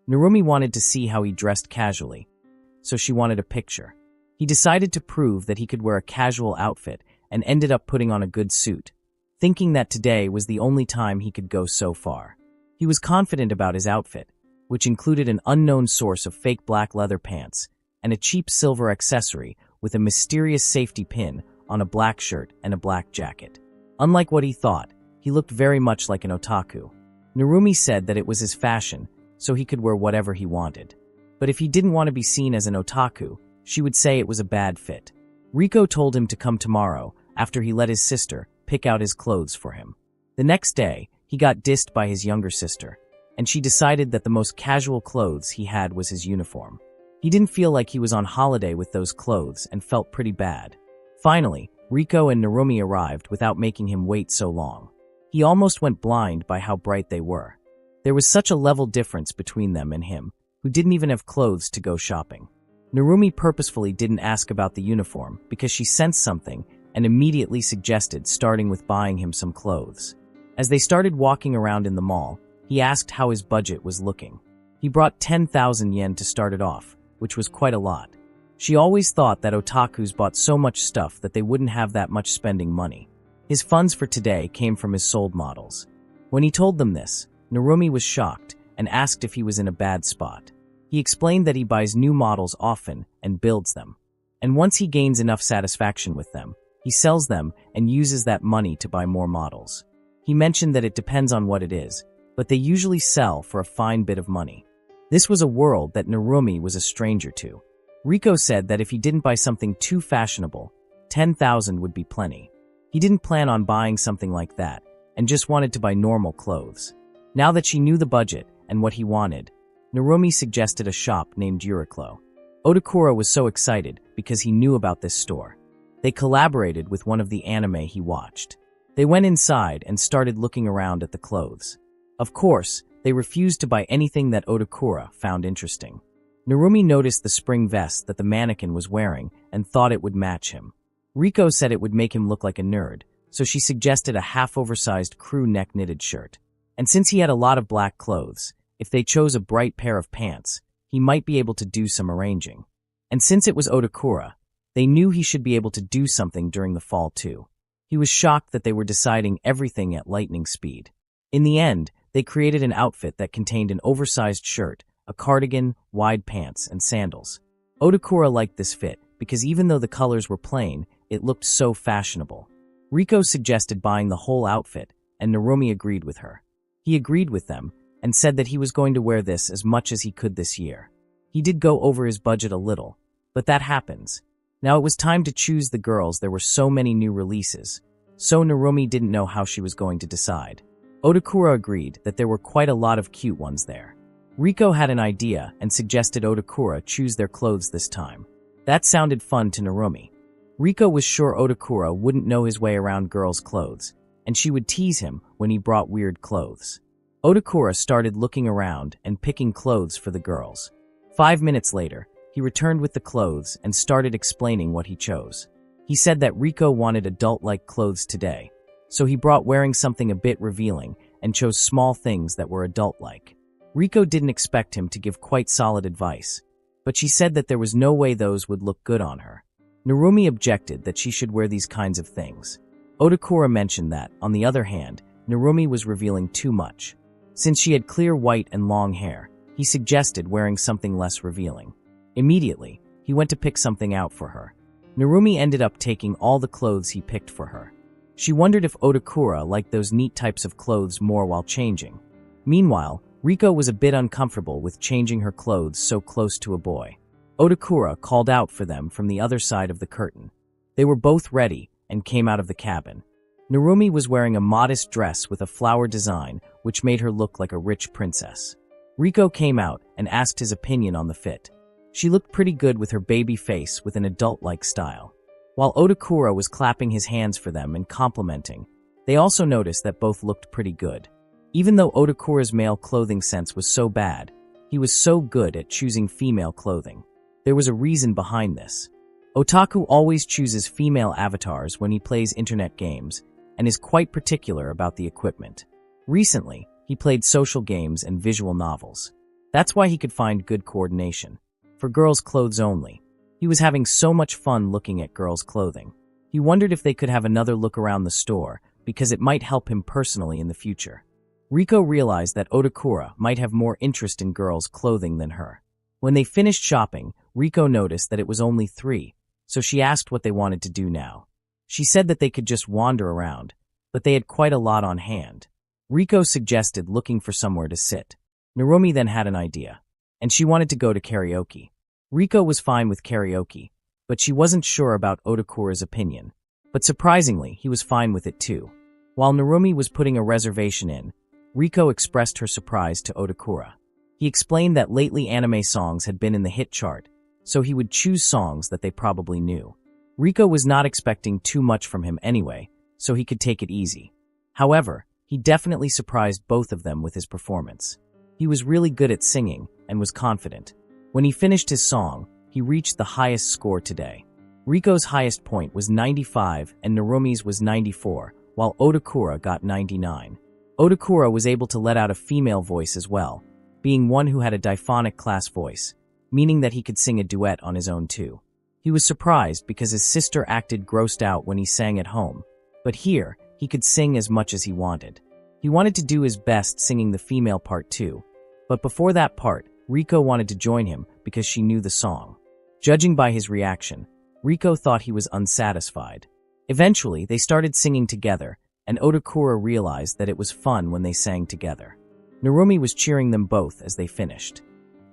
Speaker 1: Narumi wanted to see how he dressed casually, so she wanted a picture. He decided to prove that he could wear a casual outfit and ended up putting on a good suit, thinking that today was the only time he could go so far. He was confident about his outfit, which included an unknown source of fake black leather pants and a cheap silver accessory with a mysterious safety pin on a black shirt and a black jacket. Unlike what he thought, he looked very much like an otaku. Narumi said that it was his fashion, so he could wear whatever he wanted. But if he didn't want to be seen as an otaku, she would say it was a bad fit. Riko told him to come tomorrow after he let his sister pick out his clothes for him. The next day, he got dissed by his younger sister, and she decided that the most casual clothes he had was his uniform. He didn't feel like he was on holiday with those clothes and felt pretty bad. Finally, Riko and Narumi arrived without making him wait so long. He almost went blind by how bright they were. There was such a level difference between them and him, who didn't even have clothes to go shopping. Narumi purposefully didn't ask about the uniform because she sensed something and immediately suggested starting with buying him some clothes. As they started walking around in the mall, he asked how his budget was looking. He brought 10,000 yen to start it off, which was quite a lot. She always thought that otakus bought so much stuff that they wouldn't have that much spending money. His funds for today came from his sold models. When he told them this, Narumi was shocked and asked if he was in a bad spot. He explained that he buys new models often and builds them. And once he gains enough satisfaction with them, he sells them and uses that money to buy more models. He mentioned that it depends on what it is, but they usually sell for a fine bit of money. This was a world that Narumi was a stranger to. Rico said that if he didn't buy something too fashionable, 10,000 would be plenty. He didn't plan on buying something like that and just wanted to buy normal clothes. Now that she knew the budget and what he wanted, Narumi suggested a shop named Uniqlo. Otakura was so excited because he knew about this store. They collaborated with one of the anime he watched. They went inside and started looking around at the clothes. Of course, they refused to buy anything that Otakura found interesting. Narumi noticed the spring vest that the mannequin was wearing and thought it would match him. Rico said it would make him look like a nerd, so she suggested a half-oversized crew neck knitted shirt. And since he had a lot of black clothes, if they chose a bright pair of pants, he might be able to do some arranging. And since it was Otakura, they knew he should be able to do something during the fall too. He was shocked that they were deciding everything at lightning speed. In the end, they created an outfit that contained an oversized shirt, a cardigan, wide pants, and sandals. Otakura liked this fit because even though the colors were plain, it looked so fashionable. Rico suggested buying the whole outfit, and Narumi agreed with her. He agreed with them and said that he was going to wear this as much as he could this year. He did go over his budget a little, but that happens. Now it was time to choose the girls. There were so many new releases, so Narumi didn't know how she was going to decide. Otakura agreed that there were quite a lot of cute ones there. Rico had an idea and suggested Otakura choose their clothes this time. That sounded fun to Narumi. Rico was sure Otakura wouldn't know his way around girls' clothes, and she would tease him when he brought weird clothes. Otakura started looking around and picking clothes for the girls. 5 minutes later, he returned with the clothes and started explaining what he chose. He said that Rico wanted adult-like clothes today, so he brought wearing something a bit revealing and chose small things that were adult-like. Rico didn't expect him to give quite solid advice, but she said that there was no way those would look good on her. Narumi objected that she should wear these kinds of things. Otakura mentioned that, on the other hand, Narumi was revealing too much. Since she had clear white and long hair, he suggested wearing something less revealing. Immediately, he went to pick something out for her. Narumi ended up taking all the clothes he picked for her. She wondered if Otakura liked those neat types of clothes more while changing. Meanwhile, Rico was a bit uncomfortable with changing her clothes so close to a boy. Otakura called out for them from the other side of the curtain. They were both ready and came out of the cabin. Narumi was wearing a modest dress with a flower design which made her look like a rich princess. Rico came out and asked his opinion on the fit. She looked pretty good with her baby face with an adult-like style. While Otakura was clapping his hands for them and complimenting, they also noticed that both looked pretty good. Even though Otakura's male clothing sense was so bad, he was so good at choosing female clothing. There was a reason behind this. Otaku always chooses female avatars when he plays internet games and is quite particular about the equipment. Recently, he played social games and visual novels. That's why he could find good coordination. For girls' clothes only. He was having so much fun looking at girls' clothing. He wondered if they could have another look around the store because it might help him personally in the future. Rico realized that Otakura might have more interest in girls' clothing than her. When they finished shopping, Rico noticed that it was only 3, so she asked what they wanted to do now. She said that they could just wander around, but they had quite a lot on hand. Rico suggested looking for somewhere to sit. Narumi then had an idea, and she wanted to go to karaoke. Rico was fine with karaoke, but she wasn't sure about Otakura's opinion. But surprisingly, he was fine with it too. While Narumi was putting a reservation in, Rico expressed her surprise to Otakura. He explained that lately anime songs had been in the hit chart, so he would choose songs that they probably knew. Rico was not expecting too much from him anyway, so he could take it easy. However, he definitely surprised both of them with his performance. He was really good at singing and was confident. When he finished his song, he reached the highest score today. Riko's highest point was 95 and Narumi's was 94, while Otakura got 99. Otakura was able to let out a female voice as well, being one who had a diphonic class voice, meaning that he could sing a duet on his own too. He was surprised because his sister acted grossed out when he sang at home, but here, he could sing as much as he wanted. He wanted to do his best singing the female part too, but before that part, Riko wanted to join him because she knew the song. Judging by his reaction, Riko thought he was unsatisfied. Eventually, they started singing together, and Otakura realized that it was fun when they sang together. Narumi was cheering them both as they finished.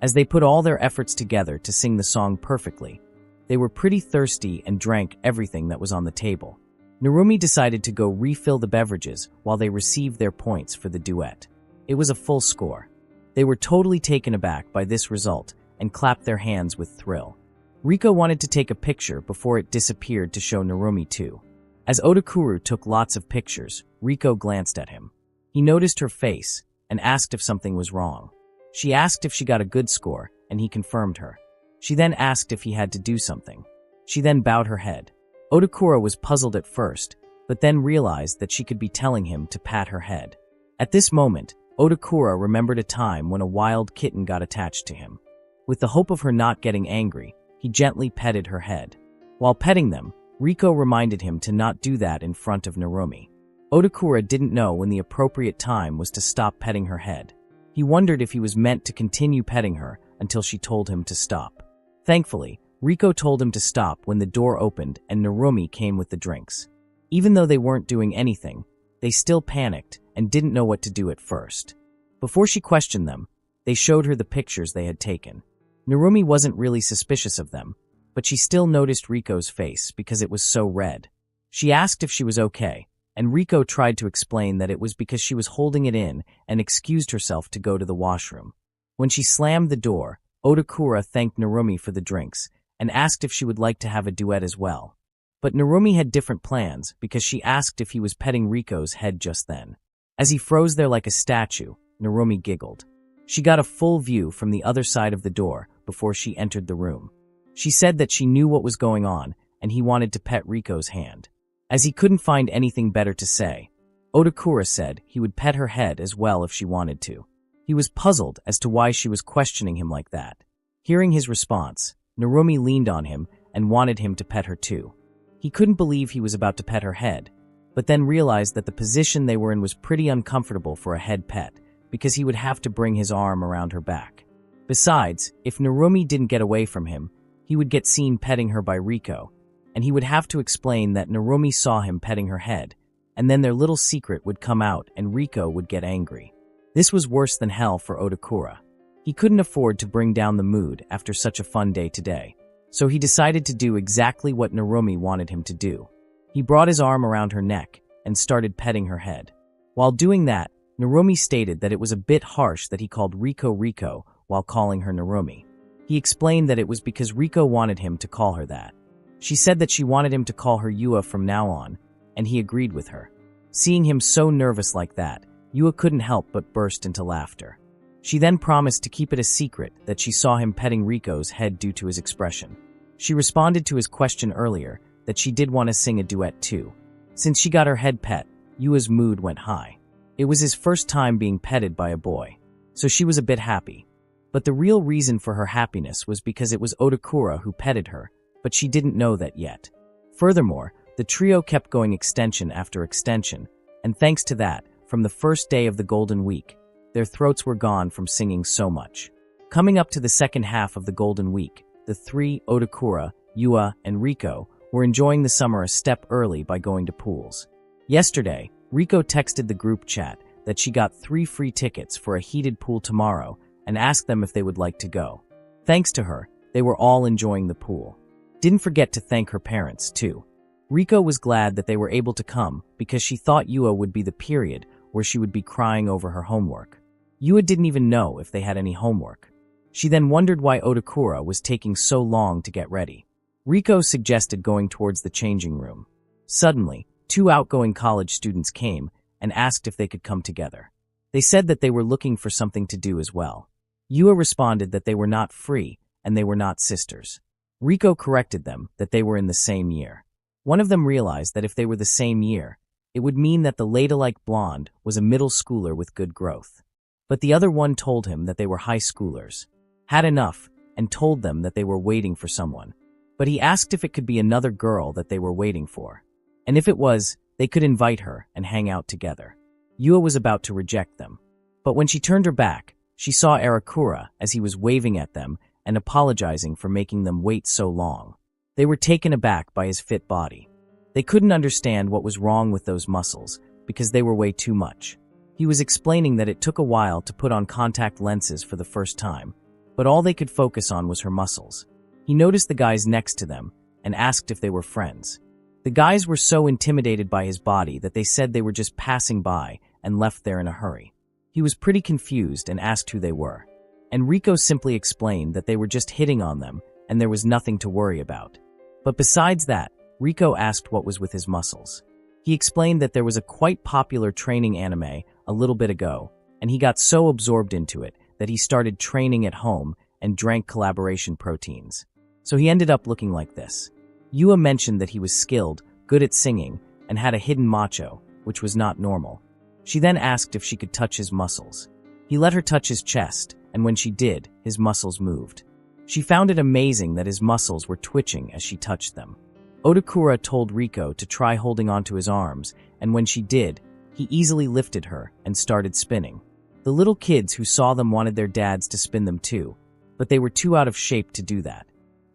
Speaker 1: As they put all their efforts together to sing the song perfectly, they were pretty thirsty and drank everything that was on the table. Narumi decided to go refill the beverages while they received their points for the duet. It was a full score. They were totally taken aback by this result and clapped their hands with thrill. Riko wanted to take a picture before it disappeared to show Narumi too. As Otakuru took lots of pictures, Riko glanced at him. He noticed her face and asked if something was wrong. She asked if she got a good score, and he confirmed her. She then asked if he had to do something. She then bowed her head. Otakura was puzzled at first, but then realized that she could be telling him to pat her head. At this moment, Otakura remembered a time when a wild kitten got attached to him. With the hope of her not getting angry, he gently petted her head. While petting them, Riko reminded him to not do that in front of Narumi. Otakura didn't know when the appropriate time was to stop petting her head. He wondered if he was meant to continue petting her until she told him to stop. Thankfully, Riko told him to stop when the door opened and Narumi came with the drinks. Even though they weren't doing anything, they still panicked and didn't know what to do at first. Before she questioned them, they showed her the pictures they had taken. Narumi wasn't really suspicious of them, but she still noticed Riko's face because it was so red. She asked if she was okay, and Riko tried to explain that it was because she was holding it in and excused herself to go to the washroom. When she slammed the door, Otakura thanked Narumi for the drinks and asked if she would like to have a duet as well. But Narumi had different plans because she asked if he was petting Riko's head just then. As he froze there like a statue, Narumi giggled. She got a full view from the other side of the door before she entered the room. She said that she knew what was going on and he wanted to pet Riko's hand. As he couldn't find anything better to say, Otakura said he would pet her head as well if she wanted to. He was puzzled as to why she was questioning him like that. Hearing his response, Narumi leaned on him and wanted him to pet her too. He couldn't believe he was about to pet her head, but then realized that the position they were in was pretty uncomfortable for a head pet because he would have to bring his arm around her back. Besides, if Narumi didn't get away from him, he would get seen petting her by Riko, and he would have to explain that Narumi saw him petting her head, and then their little secret would come out and Riko would get angry. This was worse than hell for Otakura. He couldn't afford to bring down the mood after such a fun day today, so he decided to do exactly what Narumi wanted him to do. He brought his arm around her neck and started petting her head. While doing that, Narumi stated that it was a bit harsh that he called Riko Riko while calling her Narumi. He explained that it was because Riko wanted him to call her that. She said that she wanted him to call her Yua from now on, and he agreed with her. Seeing him so nervous like that, Yua couldn't help but burst into laughter. She then promised to keep it a secret that she saw him petting Riko's head due to his expression. She responded to his question earlier that she did want to sing a duet too. Since she got her head pet, Yua's mood went high. It was his first time being petted by a boy, so she was a bit happy. But the real reason for her happiness was because it was Otakura who petted her, but she didn't know that yet. Furthermore, the trio kept going extension after extension, and thanks to that, from the first day of the Golden Week, their throats were gone from singing so much. Coming up to the second half of the Golden Week, the three, Otakura, Yua, and Riko, were enjoying the summer a step early by going to pools. Yesterday, Riko texted the group chat that she got 3 free tickets for a heated pool tomorrow and asked them if they would like to go. Thanks to her, they were all enjoying the pool. Didn't forget to thank her parents, too. Riko was glad that they were able to come because she thought Yua would be the period where she would be crying over her homework. Yua didn't even know if they had any homework. She then wondered why Otakura was taking so long to get ready. Riko suggested going towards the changing room. Suddenly, 2 outgoing college students came and asked if they could come together. They said that they were looking for something to do as well. Yua responded that they were not free and they were not sisters. Riko corrected them that they were in the same year. One of them realized that if they were the same year, it would mean that the ladylike blonde was a middle schooler with good growth. But the other one told him that they were high schoolers, had enough, and told them that they were waiting for someone. But he asked if it could be another girl that they were waiting for. And if it was, they could invite her and hang out together. Yua was about to reject them. But when she turned her back, she saw Arakura as he was waving at them and apologizing for making them wait so long. They were taken aback by his fit body. They couldn't understand what was wrong with those muscles because they were way too much. He was explaining that it took a while to put on contact lenses for the first time, but all they could focus on was her muscles. He noticed the guys next to them and asked if they were friends. The guys were so intimidated by his body that they said they were just passing by and left there in a hurry. He was pretty confused and asked who they were. And Riko simply explained that they were just hitting on them and there was nothing to worry about. But besides that, Riko asked what was with his muscles. He explained that there was a quite popular training anime a little bit ago, and he got so absorbed into it that he started training at home and drank collaboration proteins. So he ended up looking like this. Yua mentioned that he was skilled, good at singing, and had a hidden macho, which was not normal. She then asked if she could touch his muscles. He let her touch his chest, and when she did, his muscles moved. She found it amazing that his muscles were twitching as she touched them. Otakura told Riko to try holding onto his arms, and when she did, he easily lifted her and started spinning. The little kids who saw them wanted their dads to spin them too, but they were too out of shape to do that.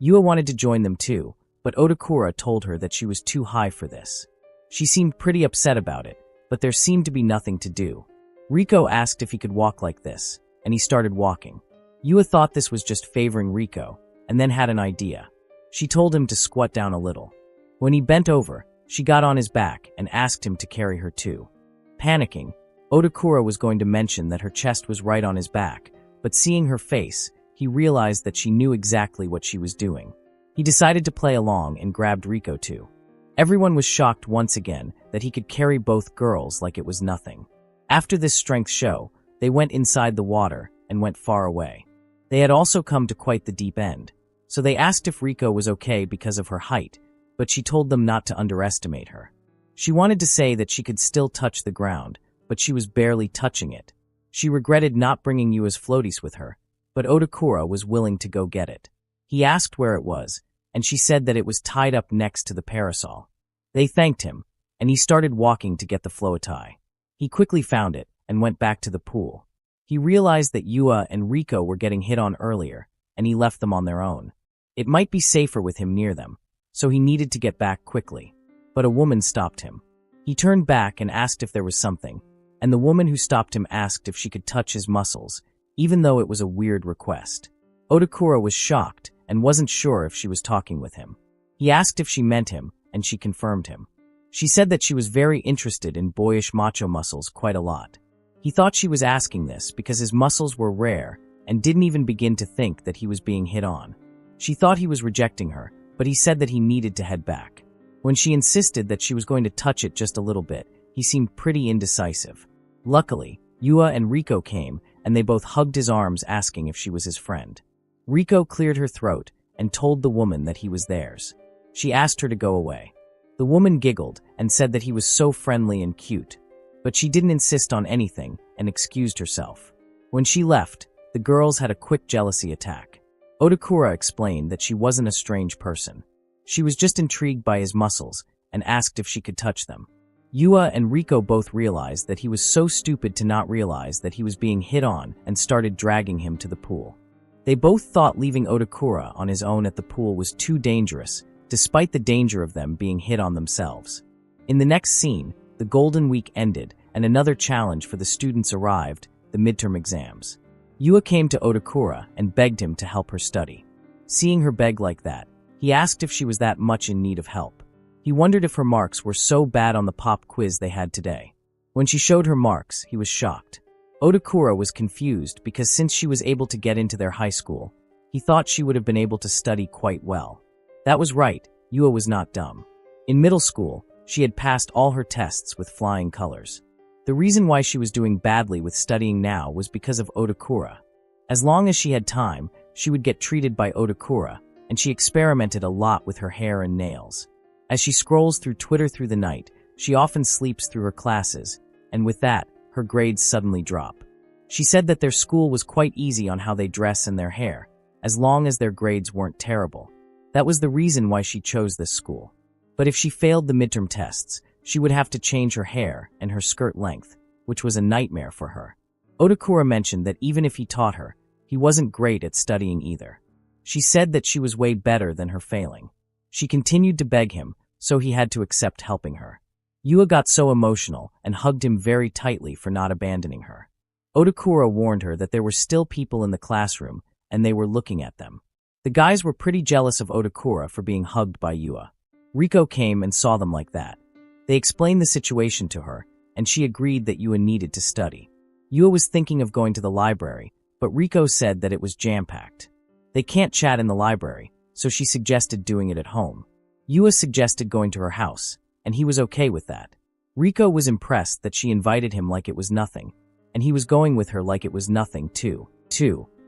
Speaker 1: Yua wanted to join them too, but Otakura told her that she was too high for this. She seemed pretty upset about it, but there seemed to be nothing to do. Riko asked if he could walk like this, and he started walking. Yua thought this was just favoring Riko, and then had an idea. She told him to squat down a little. When he bent over, she got on his back and asked him to carry her too. Panicking, Otakura was going to mention that her chest was right on his back, but seeing her face, he realized that she knew exactly what she was doing. He decided to play along and grabbed Riko too. Everyone was shocked once again that he could carry both girls like it was nothing. After this strength show, they went inside the water and went far away. They had also come to quite the deep end, so they asked if Riko was okay because of her height, but she told them not to underestimate her. She wanted to say that she could still touch the ground, but she was barely touching it. She regretted not bringing Yua's floaties with her, but Otakura was willing to go get it. He asked where it was, and she said that it was tied up next to the parasol. They thanked him, and he started walking to get the floatie. He quickly found it and went back to the pool. He realized that Yua and Riko were getting hit on earlier, and he left them on their own. It might be safer with him near them, so he needed to get back quickly. But a woman stopped him. He turned back and asked if there was something, and the woman who stopped him asked if she could touch his muscles, even though it was a weird request. Otakura was shocked and wasn't sure if she was talking with him. He asked if she meant him, and she confirmed him. She said that she was very interested in boyish macho muscles quite a lot. He thought she was asking this because his muscles were rare and didn't even begin to think that he was being hit on. She thought he was rejecting her, but he said that he needed to head back. When she insisted that she was going to touch it just a little bit, he seemed pretty indecisive. Luckily, Yua and Riko came, and they both hugged his arms asking if she was his friend. Riko cleared her throat and told the woman that he was theirs. She asked her to go away. The woman giggled and said that he was so friendly and cute, but she didn't insist on anything and excused herself. When she left, the girls had a quick jealousy attack. Otakura explained that she wasn't a strange person. She was just intrigued by his muscles and asked if she could touch them. Yua and Riko both realized that he was so stupid to not realize that he was being hit on and started dragging him to the pool. They both thought leaving Otakura on his own at the pool was too dangerous, despite the danger of them being hit on themselves. In the next scene, the Golden Week ended and another challenge for the students arrived, the midterm exams. Yua came to Otakura and begged him to help her study. Seeing her beg like that, he asked if she was that much in need of help. He wondered if her marks were so bad on the pop quiz they had today. When she showed her marks, he was shocked. Otakura was confused because since she was able to get into their high school, he thought she would have been able to study quite well. That was right, Yua was not dumb. In middle school, she had passed all her tests with flying colors. The reason why she was doing badly with studying now was because of Otakura. As long as she had time, she would get treated by Otakura, and she experimented a lot with her hair and nails. As she scrolls through Twitter through the night, she often sleeps through her classes, and with that, her grades suddenly drop. She said that their school was quite easy on how they dress and their hair, as long as their grades weren't terrible. That was the reason why she chose this school. But if she failed the midterm tests, she would have to change her hair and her skirt length, which was a nightmare for her. Otakura mentioned that even if he taught her, he wasn't great at studying either. She said that she was way better than her failing. She continued to beg him, so he had to accept helping her. Yua got so emotional and hugged him very tightly for not abandoning her. Otakura warned her that there were still people in the classroom, and they were looking at them. The guys were pretty jealous of Otakura for being hugged by Yua. Riko came and saw them like that. They explained the situation to her, and she agreed that Yua needed to study. Yua was thinking of going to the library, but Riko said that it was jam-packed. They can't chat in the library, so she suggested doing it at home. Yua suggested going to her house, and he was okay with that. Riko was impressed that she invited him like it was nothing, and he was going with her like it was nothing too,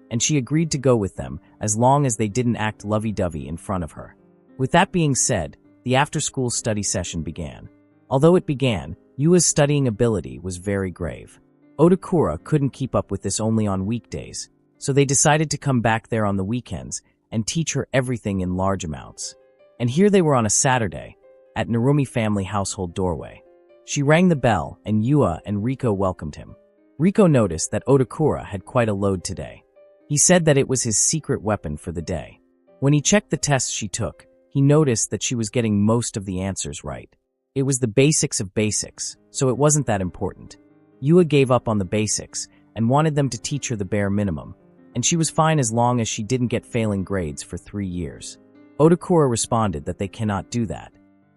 Speaker 1: and she agreed to go with them as long as they didn't act lovey-dovey in front of her. With that being said, the after-school study session began. Although it began, Yua's studying ability was very grave. Otakura couldn't keep up with this only on weekdays, so they decided to come back there on the weekends and teach her everything in large amounts. And here they were on a Saturday, at Narumi family household doorway. She rang the bell, and Yua and Riko welcomed him. Riko noticed that Otakura had quite a load today. He said that it was his secret weapon for the day. When he checked the tests she took, he noticed that she was getting most of the answers right. It was the basics of basics, so it wasn't that important. Yua gave up on the basics and wanted them to teach her the bare minimum, and she was fine as long as she didn't get failing grades for 3 years. Otakura responded that they cannot do that.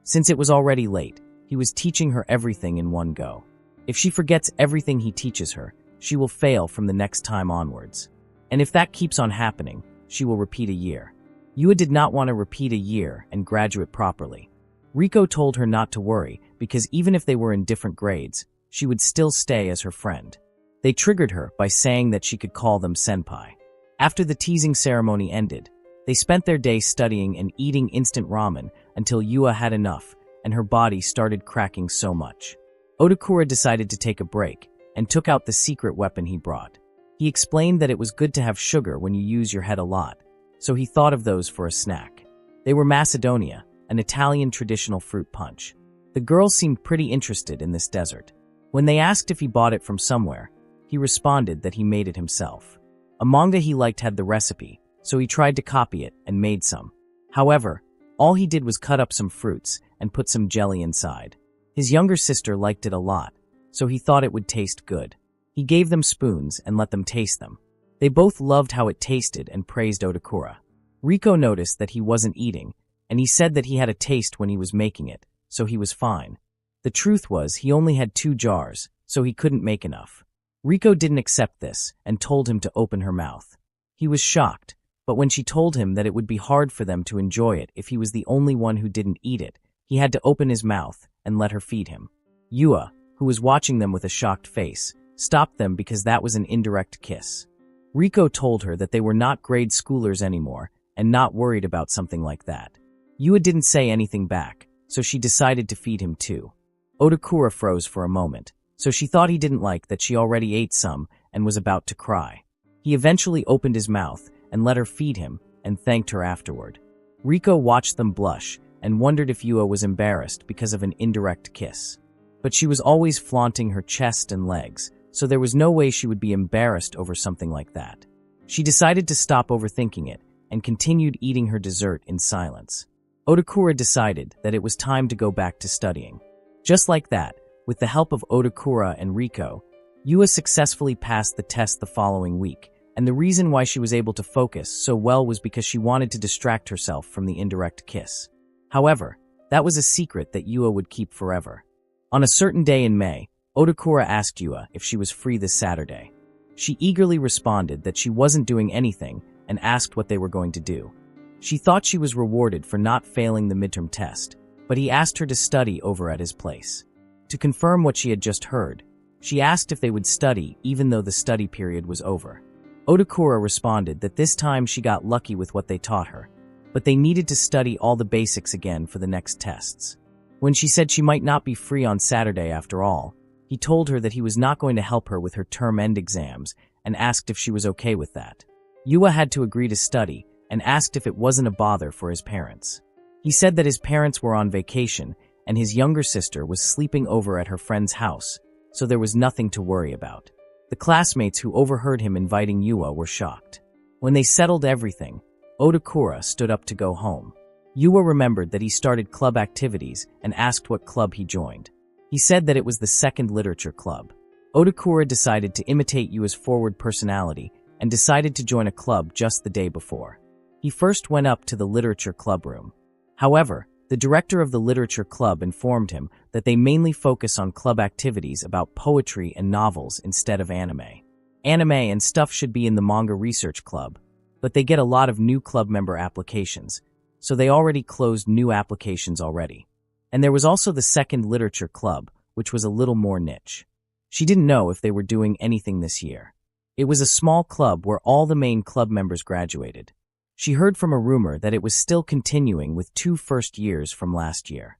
Speaker 1: Since it was already late, he was teaching her everything in one go. If she forgets everything he teaches her, she will fail from the next time onwards. And if that keeps on happening, she will repeat a year. Yua did not want to repeat a year and graduate properly. Riko told her not to worry because even if they were in different grades, she would still stay as her friend. They triggered her by saying that she could call them senpai. After the teasing ceremony ended, they spent their day studying and eating instant ramen until Yua had enough and her body started cracking so much. Otakura decided to take a break and took out the secret weapon he brought. He explained that it was good to have sugar when you use your head a lot, so he thought of those for a snack. They were Macedonia, an Italian traditional fruit punch. The girls seemed pretty interested in this dessert. When they asked if he bought it from somewhere, he responded that he made it himself. A manga he liked had the recipe, so he tried to copy it and made some. However, all he did was cut up some fruits and put some jelly inside. His younger sister liked it a lot, so he thought it would taste good. He gave them spoons and let them taste them. They both loved how it tasted and praised Otakura. Riko noticed that he wasn't eating, and he said that he had a taste when he was making it, so he was fine. The truth was he only had 2 jars, so he couldn't make enough. Riko didn't accept this and told him to open her mouth. He was shocked, but when she told him that it would be hard for them to enjoy it if he was the only one who didn't eat it, he had to open his mouth and let her feed him. Yua, who was watching them with a shocked face, stopped them because that was an indirect kiss. Riko told her that they were not grade schoolers anymore and not worried about something like that. Yua didn't say anything back, so she decided to feed him too. Otakura froze for a moment, so she thought he didn't like that she already ate some and was about to cry. He eventually opened his mouth and let her feed him and thanked her afterward. Riko watched them blush and wondered if Yua was embarrassed because of an indirect kiss. But she was always flaunting her chest and legs, so there was no way she would be embarrassed over something like that. She decided to stop overthinking it and continued eating her dessert in silence. Otakura decided that it was time to go back to studying. Just like that, with the help of Otakura and Riko, Yua successfully passed the test the following week, and the reason why she was able to focus so well was because she wanted to distract herself from the indirect kiss. However, that was a secret that Yua would keep forever. On a certain day in May, Otakura asked Yua if she was free this Saturday. She eagerly responded that she wasn't doing anything and asked what they were going to do. She thought she was rewarded for not failing the midterm test, but he asked her to study over at his place. To confirm what she had just heard, She asked if they would study even though the study period was over. Otakura responded that this time she got lucky with what they taught her, but they needed to study all the basics again for the next tests. When she said she might not be free on Saturday after all, he told her that he was not going to help her with her term-end exams and asked if she was okay with that. Yua had to agree to study and asked if it wasn't a bother for his parents. He said that his parents were on vacation and his younger sister was sleeping over at her friend's house, so there was nothing to worry about. The classmates who overheard him inviting Yua were shocked. When they settled everything, Otakura stood up to go home. Yua remembered that he started club activities and asked what club he joined. He said that it was the second literature club. Otakura decided to imitate Yua's forward personality and decided to join a club just the day before. He first went up to the literature club room. However, the director of the literature club informed him that they mainly focus on club activities about poetry and novels instead of anime. Anime and stuff should be in the manga research club, but they get a lot of new club member applications, so they already closed new applications already. And there was also the second literature club, which was a little more niche. She didn't know if they were doing anything this year. It was a small club where all the main club members graduated. She heard from a rumor that it was still continuing with 2 first years from last year.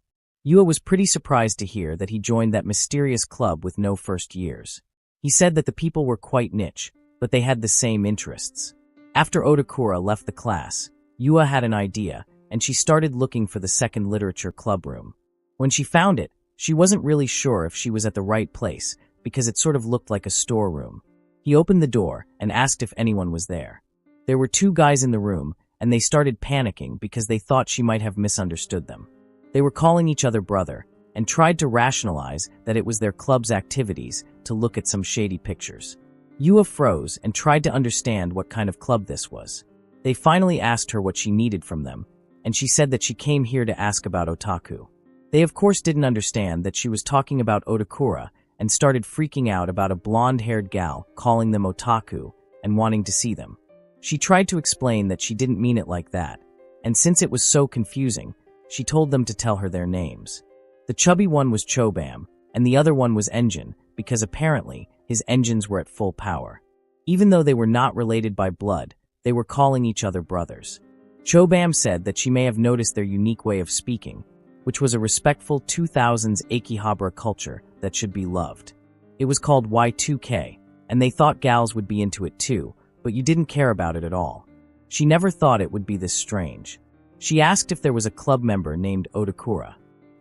Speaker 1: Yua was pretty surprised to hear that he joined that mysterious club with no first years. He said that the people were quite niche, but they had the same interests. After Otakura left the class, Yua had an idea, and she started looking for the second literature club room. When she found it, she wasn't really sure if she was at the right place, because it sort of looked like a storeroom. He opened the door and asked if anyone was there. There were 2 guys in the room, and they started panicking because they thought she might have misunderstood them. They were calling each other brother, and tried to rationalize that it was their club's activities to look at some shady pictures. Yua froze and tried to understand what kind of club this was. They finally asked her what she needed from them, and she said that she came here to ask about otaku. They of course didn't understand that she was talking about Otakura and started freaking out about a blonde-haired gal calling them otaku and wanting to see them. She tried to explain that she didn't mean it like that, and since it was so confusing, she told them to tell her their names. The chubby one was Chobam, and the other one was Engine, because apparently his engines were at full power. Even though they were not related by blood, they were calling each other brothers. Chobam said that she may have noticed their unique way of speaking, which was a respectful 2000s Akihabara culture that should be loved. It was called Y2K, and they thought gals would be into it too, but you didn't care about it at all. She never thought it would be this strange. She asked if there was a club member named Otakura.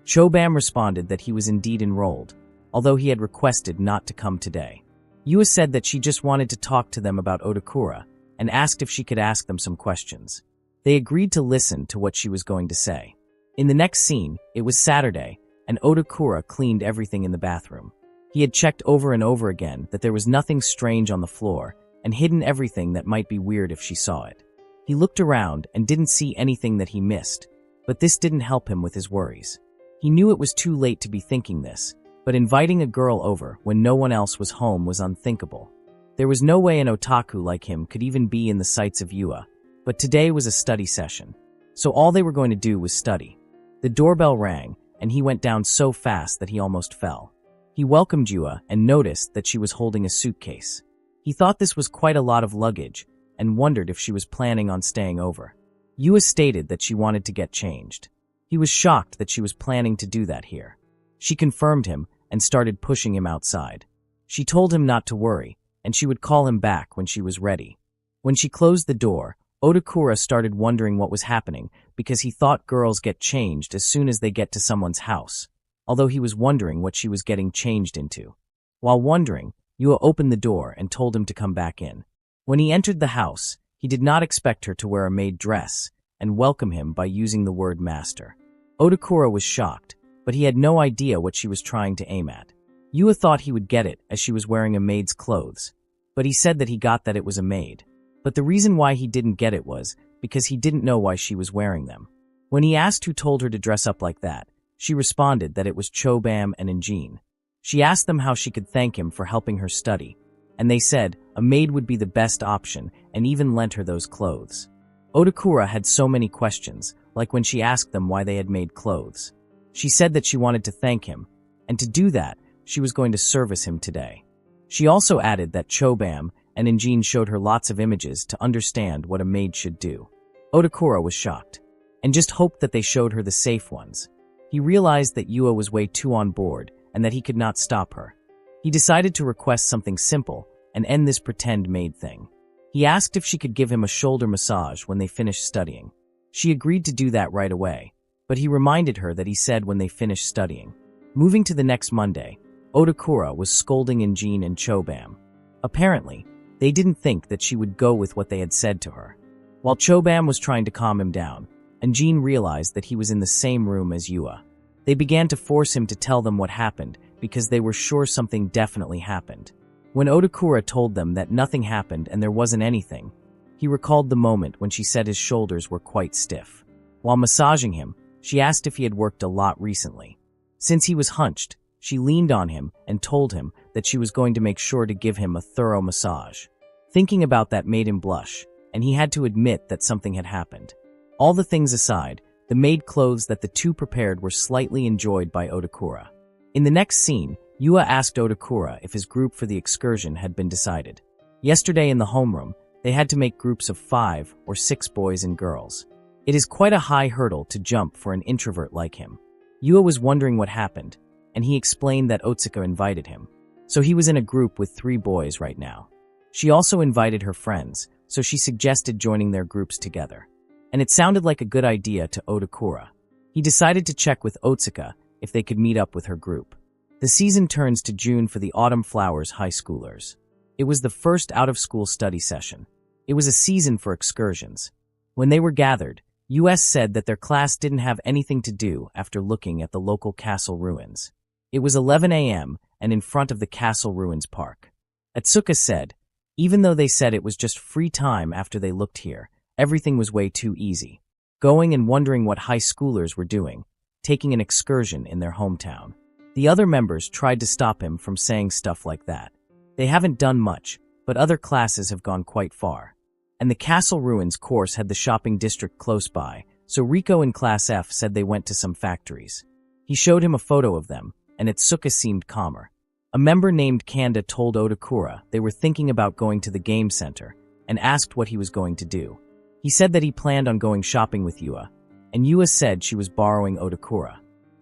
Speaker 1: Chobam responded that he was indeed enrolled, although he had requested not to come today. Yua said that she just wanted to talk to them about Otakura and asked if she could ask them some questions. They agreed to listen to what she was going to say. In the next scene, it was Saturday, and Otakura cleaned everything in the bathroom. He had checked over and over again that there was nothing strange on the floor and hidden everything that might be weird if she saw it. He looked around and didn't see anything that he missed, but this didn't help him with his worries. He knew it was too late to be thinking this, but inviting a girl over when no one else was home was unthinkable. There was no way an otaku like him could even be in the sights of Yua, but today was a study session, so all they were going to do was study. The doorbell rang, and he went down so fast that he almost fell. He welcomed Yua and noticed that she was holding a suitcase. He thought this was quite a lot of luggage and wondered if she was planning on staying over. Yua stated that she wanted to get changed. He was shocked that she was planning to do that here. She confirmed him and started pushing him outside. She told him not to worry, and she would call him back when she was ready. When she closed the door, Otakura started wondering what was happening because he thought girls get changed as soon as they get to someone's house, although he was wondering what she was getting changed into. While wondering, Yua opened the door and told him to come back in. When he entered the house, he did not expect her to wear a maid dress and welcome him by using the word master. Otakura was shocked, but he had no idea what she was trying to aim at. Yua thought he would get it as she was wearing a maid's clothes, but he said that he got that it was a maid. But the reason why he didn't get it was because he didn't know why she was wearing them. When he asked who told her to dress up like that, she responded that it was Chobam and Engine. She asked them how she could thank him for helping her study, and they said a maid would be the best option and even lent her those clothes. Otakura had so many questions, like when she asked them why they had made clothes. She said that she wanted to thank him, and to do that, she was going to service him today. She also added that Chobam and Injin showed her lots of images to understand what a maid should do. Otakura was shocked, and just hoped that they showed her the safe ones. He realized that Yua was way too on board and that he could not stop her. He decided to request something simple and end this pretend maid thing. He asked if she could give him a shoulder massage when they finished studying. She agreed to do that right away, but he reminded her that he said when they finished studying. Moving to the next Monday, Otakura was scolding Injin and Chobam. Apparently, they didn't think that she would go with what they had said to her. While Chobam was trying to calm him down, Injin realized that he was in the same room as Yua. They began to force him to tell them what happened because they were sure something definitely happened. When Otakura told them that nothing happened and there wasn't anything, he recalled the moment when she said his shoulders were quite stiff. While massaging him, she asked if he had worked a lot recently. Since he was hunched, she leaned on him and told him that she was going to make sure to give him a thorough massage. Thinking about that made him blush, and he had to admit that something had happened. All the things aside, the maid clothes that the two prepared were slightly enjoyed by Otakura. In the next scene, Yua asked Otakura if his group for the excursion had been decided. Yesterday in the homeroom, they had to make groups of 5 or 6 boys and girls. It is quite a high hurdle to jump for an introvert like him. Yua was wondering what happened, and he explained that Otsuka invited him. So he was in a group with 3 boys right now. She also invited her friends, so she suggested joining their groups together. And it sounded like a good idea to Otakura. He decided to check with Otsuka if they could meet up with her group. The season turns to June for the Autumn Flowers high schoolers. It was the first out-of-school study session. It was a season for excursions. When they were gathered, US said that their class didn't have anything to do after looking at the local castle ruins. It was 11 a.m. and in front of the castle ruins park. Atsuka said, even though they said it was just free time after they looked here, everything was way too easy. Going and wondering what high schoolers were doing, taking an excursion in their hometown. The other members tried to stop him from saying stuff like that. They haven't done much, but other classes have gone quite far. And the castle ruins course had the shopping district close by, so Rico in Class F said they went to some factories. He showed him a photo of them, and Atsuka seemed calmer. A member named Kanda told Otakura they were thinking about going to the game center, and asked what he was going to do. He said that he planned on going shopping with Yua, and Yua said she was borrowing Otakura.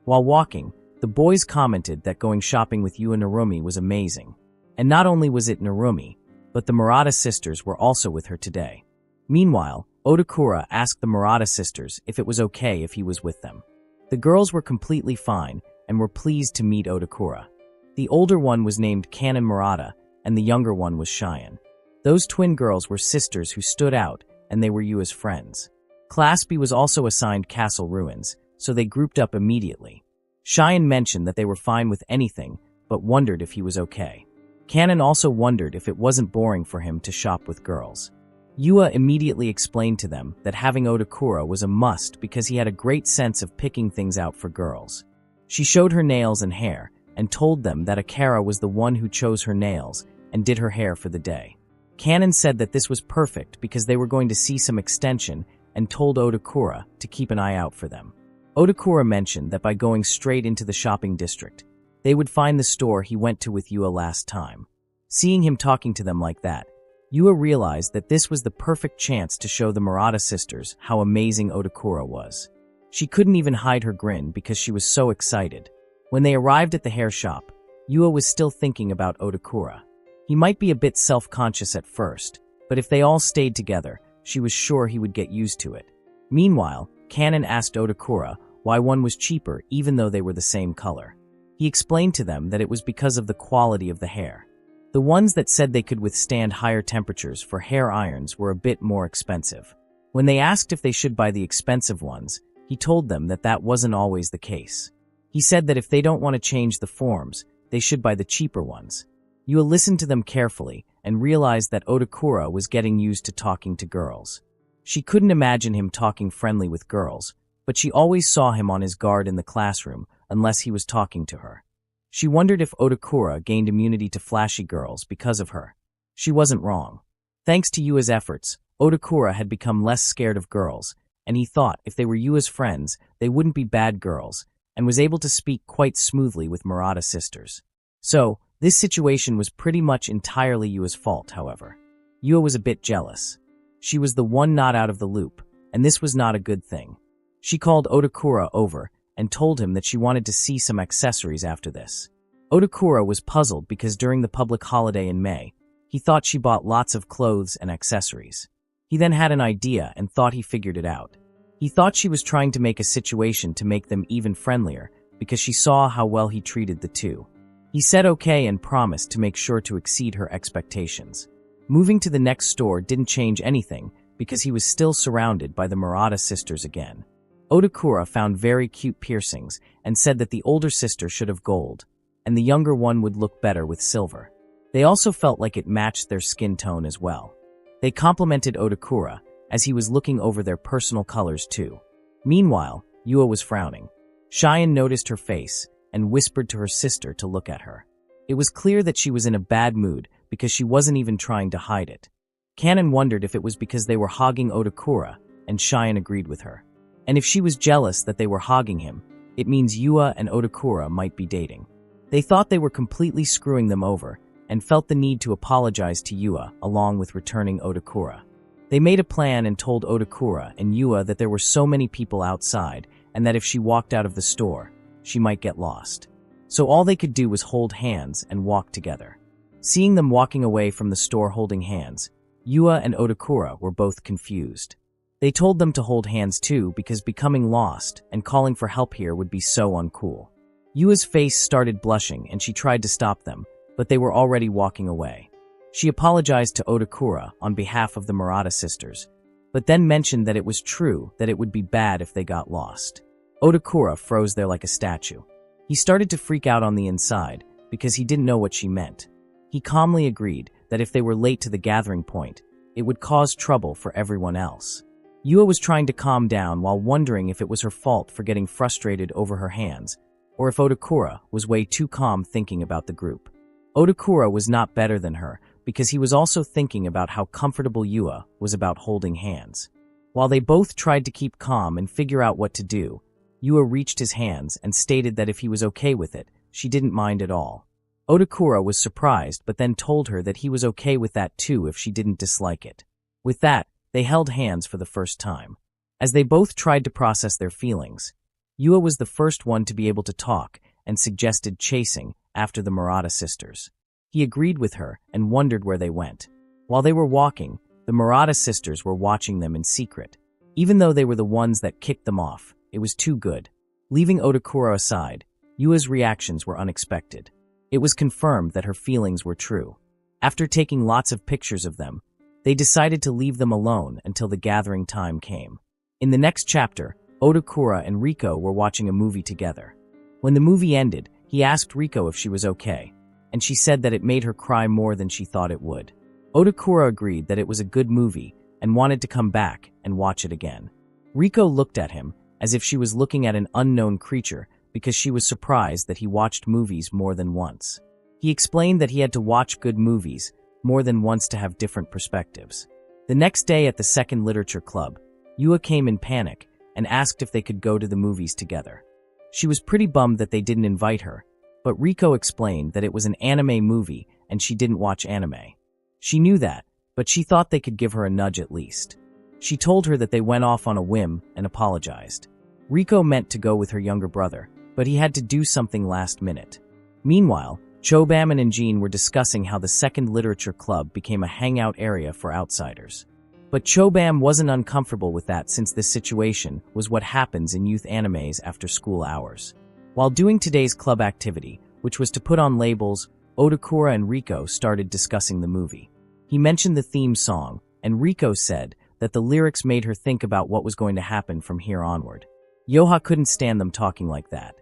Speaker 1: While walking, the boys commented that going shopping with Yua Narumi was amazing. And not only was it Narumi, but the Murata sisters were also with her today. Meanwhile, Otakura asked the Murata sisters if it was okay if he was with them. The girls were completely fine and were pleased to meet Otakura. The older one was named Kanon Murata, and the younger one was Cheyenne. Those twin girls were sisters who stood out, and they were Yua's friends. Class B was also assigned Castle Ruins, so they grouped up immediately. Cheyenne mentioned that they were fine with anything, but wondered if he was okay. Kanon also wondered if it wasn't boring for him to shop with girls. Yua immediately explained to them that having Otakura was a must because he had a great sense of picking things out for girls. She showed her nails and hair, and told them that Akara was the one who chose her nails and did her hair for the day. Kanon said that this was perfect because they were going to see some extension and told Otakura to keep an eye out for them. Otakura mentioned that by going straight into the shopping district, they would find the store he went to with Yua last time. Seeing him talking to them like that, Yua realized that this was the perfect chance to show the Murata sisters how amazing Otakura was. She couldn't even hide her grin because she was so excited. When they arrived at the hair shop, Yua was still thinking about Otakura. He might be a bit self-conscious at first, but if they all stayed together, she was sure he would get used to it. Meanwhile, Kanon asked Otakura why one was cheaper even though they were the same color. He explained to them that it was because of the quality of the hair. The ones that said they could withstand higher temperatures for hair irons were a bit more expensive. When they asked if they should buy the expensive ones, he told them that that wasn't always the case. He said that if they don't want to change the forms, they should buy the cheaper ones. Yua listened to them carefully and realized that Otakura was getting used to talking to girls. She couldn't imagine him talking friendly with girls, but she always saw him on his guard in the classroom unless he was talking to her. She wondered if Otakura gained immunity to flashy girls because of her. She wasn't wrong. Thanks to Yua's efforts, Otakura had become less scared of girls, and he thought if they were Yua's friends, they wouldn't be bad girls, and was able to speak quite smoothly with Murata sisters. So, this situation was pretty much entirely Yua's fault, however. Yua was a bit jealous. She was the one not out of the loop, and this was not a good thing. She called Otakura over and told him that she wanted to see some accessories after this. Otakura was puzzled because during the public holiday in May, he thought she bought lots of clothes and accessories. He then had an idea and thought he figured it out. He thought she was trying to make a situation to make them even friendlier because she saw how well he treated the two. He said okay and promised to make sure to exceed her expectations. Moving to the next store didn't change anything because he was still surrounded by the Murata sisters again. Otakura found very cute piercings and said that the older sister should have gold, and the younger one would look better with silver. They also felt like it matched their skin tone as well. They complimented Otakura as he was looking over their personal colors too. Meanwhile, Yua was frowning. Cheyenne noticed her face and whispered to her sister to look at her. It was clear that she was in a bad mood because she wasn't even trying to hide it. Kanon wondered if it was because they were hogging Otakura, and Cheyenne agreed with her. And if she was jealous that they were hogging him, it means Yua and Otakura might be dating. They thought they were completely screwing them over and felt the need to apologize to Yua along with returning Otakura. They made a plan and told Otakura and Yua that there were so many people outside and that if she walked out of the store, she might get lost. So all they could do was hold hands and walk together. Seeing them walking away from the store holding hands, Yua and Otakura were both confused. They told them to hold hands too because becoming lost and calling for help here would be so uncool. Yua's face started blushing and she tried to stop them, but they were already walking away. She apologized to Otakura on behalf of the Murata sisters, but then mentioned that it was true that it would be bad if they got lost. Otakura froze there like a statue. He started to freak out on the inside because he didn't know what she meant. He calmly agreed that if they were late to the gathering point, it would cause trouble for everyone else. Yua was trying to calm down while wondering if it was her fault for getting frustrated over her hands, or if Otakura was way too calm thinking about the group. Otakura was not better than her because he was also thinking about how comfortable Yua was about holding hands. While they both tried to keep calm and figure out what to do, Yua reached his hands and stated that if he was okay with it, she didn't mind at all. Otakura was surprised but then told her that he was okay with that too if she didn't dislike it. With that, they held hands for the first time. As they both tried to process their feelings, Yua was the first one to be able to talk and suggested chasing after the Murata sisters. He agreed with her and wondered where they went. While they were walking, the Murata sisters were watching them in secret. Even though they were the ones that kicked them off, it was too good. Leaving Otakura aside, Yua's reactions were unexpected. It was confirmed that her feelings were true. After taking lots of pictures of them, they decided to leave them alone until the gathering time came. In the next chapter, Otakura and Riko were watching a movie together. When the movie ended, he asked Riko if she was okay, and she said that it made her cry more than she thought it would. Otakura agreed that it was a good movie and wanted to come back and watch it again. Riko looked at him as if she was looking at an unknown creature because she was surprised that he watched movies more than once. He explained that he had to watch good movies more than once to have different perspectives. The next day at the second literature club, Yua came in panic and asked if they could go to the movies together. She was pretty bummed that they didn't invite her, but Riko explained that it was an anime movie and she didn't watch anime. She knew that, but she thought they could give her a nudge at least. She told her that they went off on a whim and apologized. Riko meant to go with her younger brother, but he had to do something last minute. Meanwhile, Chobam and Njin were discussing how the second literature club became a hangout area for outsiders. But Chobam wasn't uncomfortable with that since this situation was what happens in youth animes after school hours. While doing today's club activity, which was to put on labels, Otakura and Riko started discussing the movie. He mentioned the theme song, and Riko said that the lyrics made her think about what was going to happen from here onward. Yoha couldn't stand them talking like that.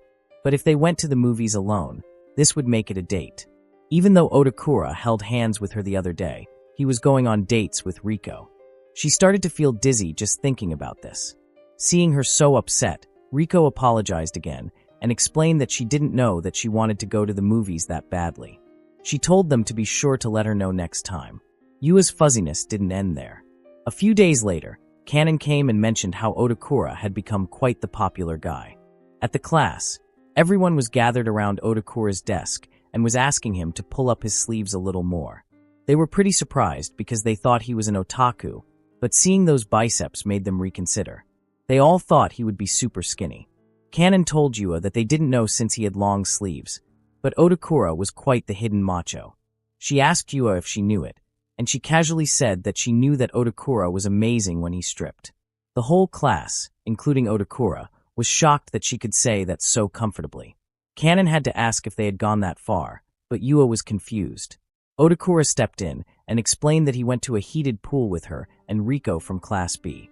Speaker 1: But if they went to the movies alone, this would make it a date. Even though Otakura held hands with her the other day, he was going on dates with Riko. She started to feel dizzy just thinking about this. Seeing her so upset, Riko apologized again and explained that she didn't know that she wanted to go to the movies that badly. She told them to be sure to let her know next time. Yua's fuzziness didn't end there. A few days later, Kanon came and mentioned how Otakura had become quite the popular guy. At the class, everyone was gathered around Otakura's desk and was asking him to pull up his sleeves a little more. They were pretty surprised because they thought he was an otaku, but seeing those biceps made them reconsider. They all thought he would be super skinny. Kanon told Yua that they didn't know since he had long sleeves, but Otakura was quite the hidden macho. She asked Yua if she knew it, and she casually said that she knew that Otakura was amazing when he stripped. The whole class, including Otakura, was shocked that she could say that so comfortably. Kanon had to ask if they had gone that far, but Yua was confused. Otakura stepped in and explained that he went to a heated pool with her and Rico from Class B.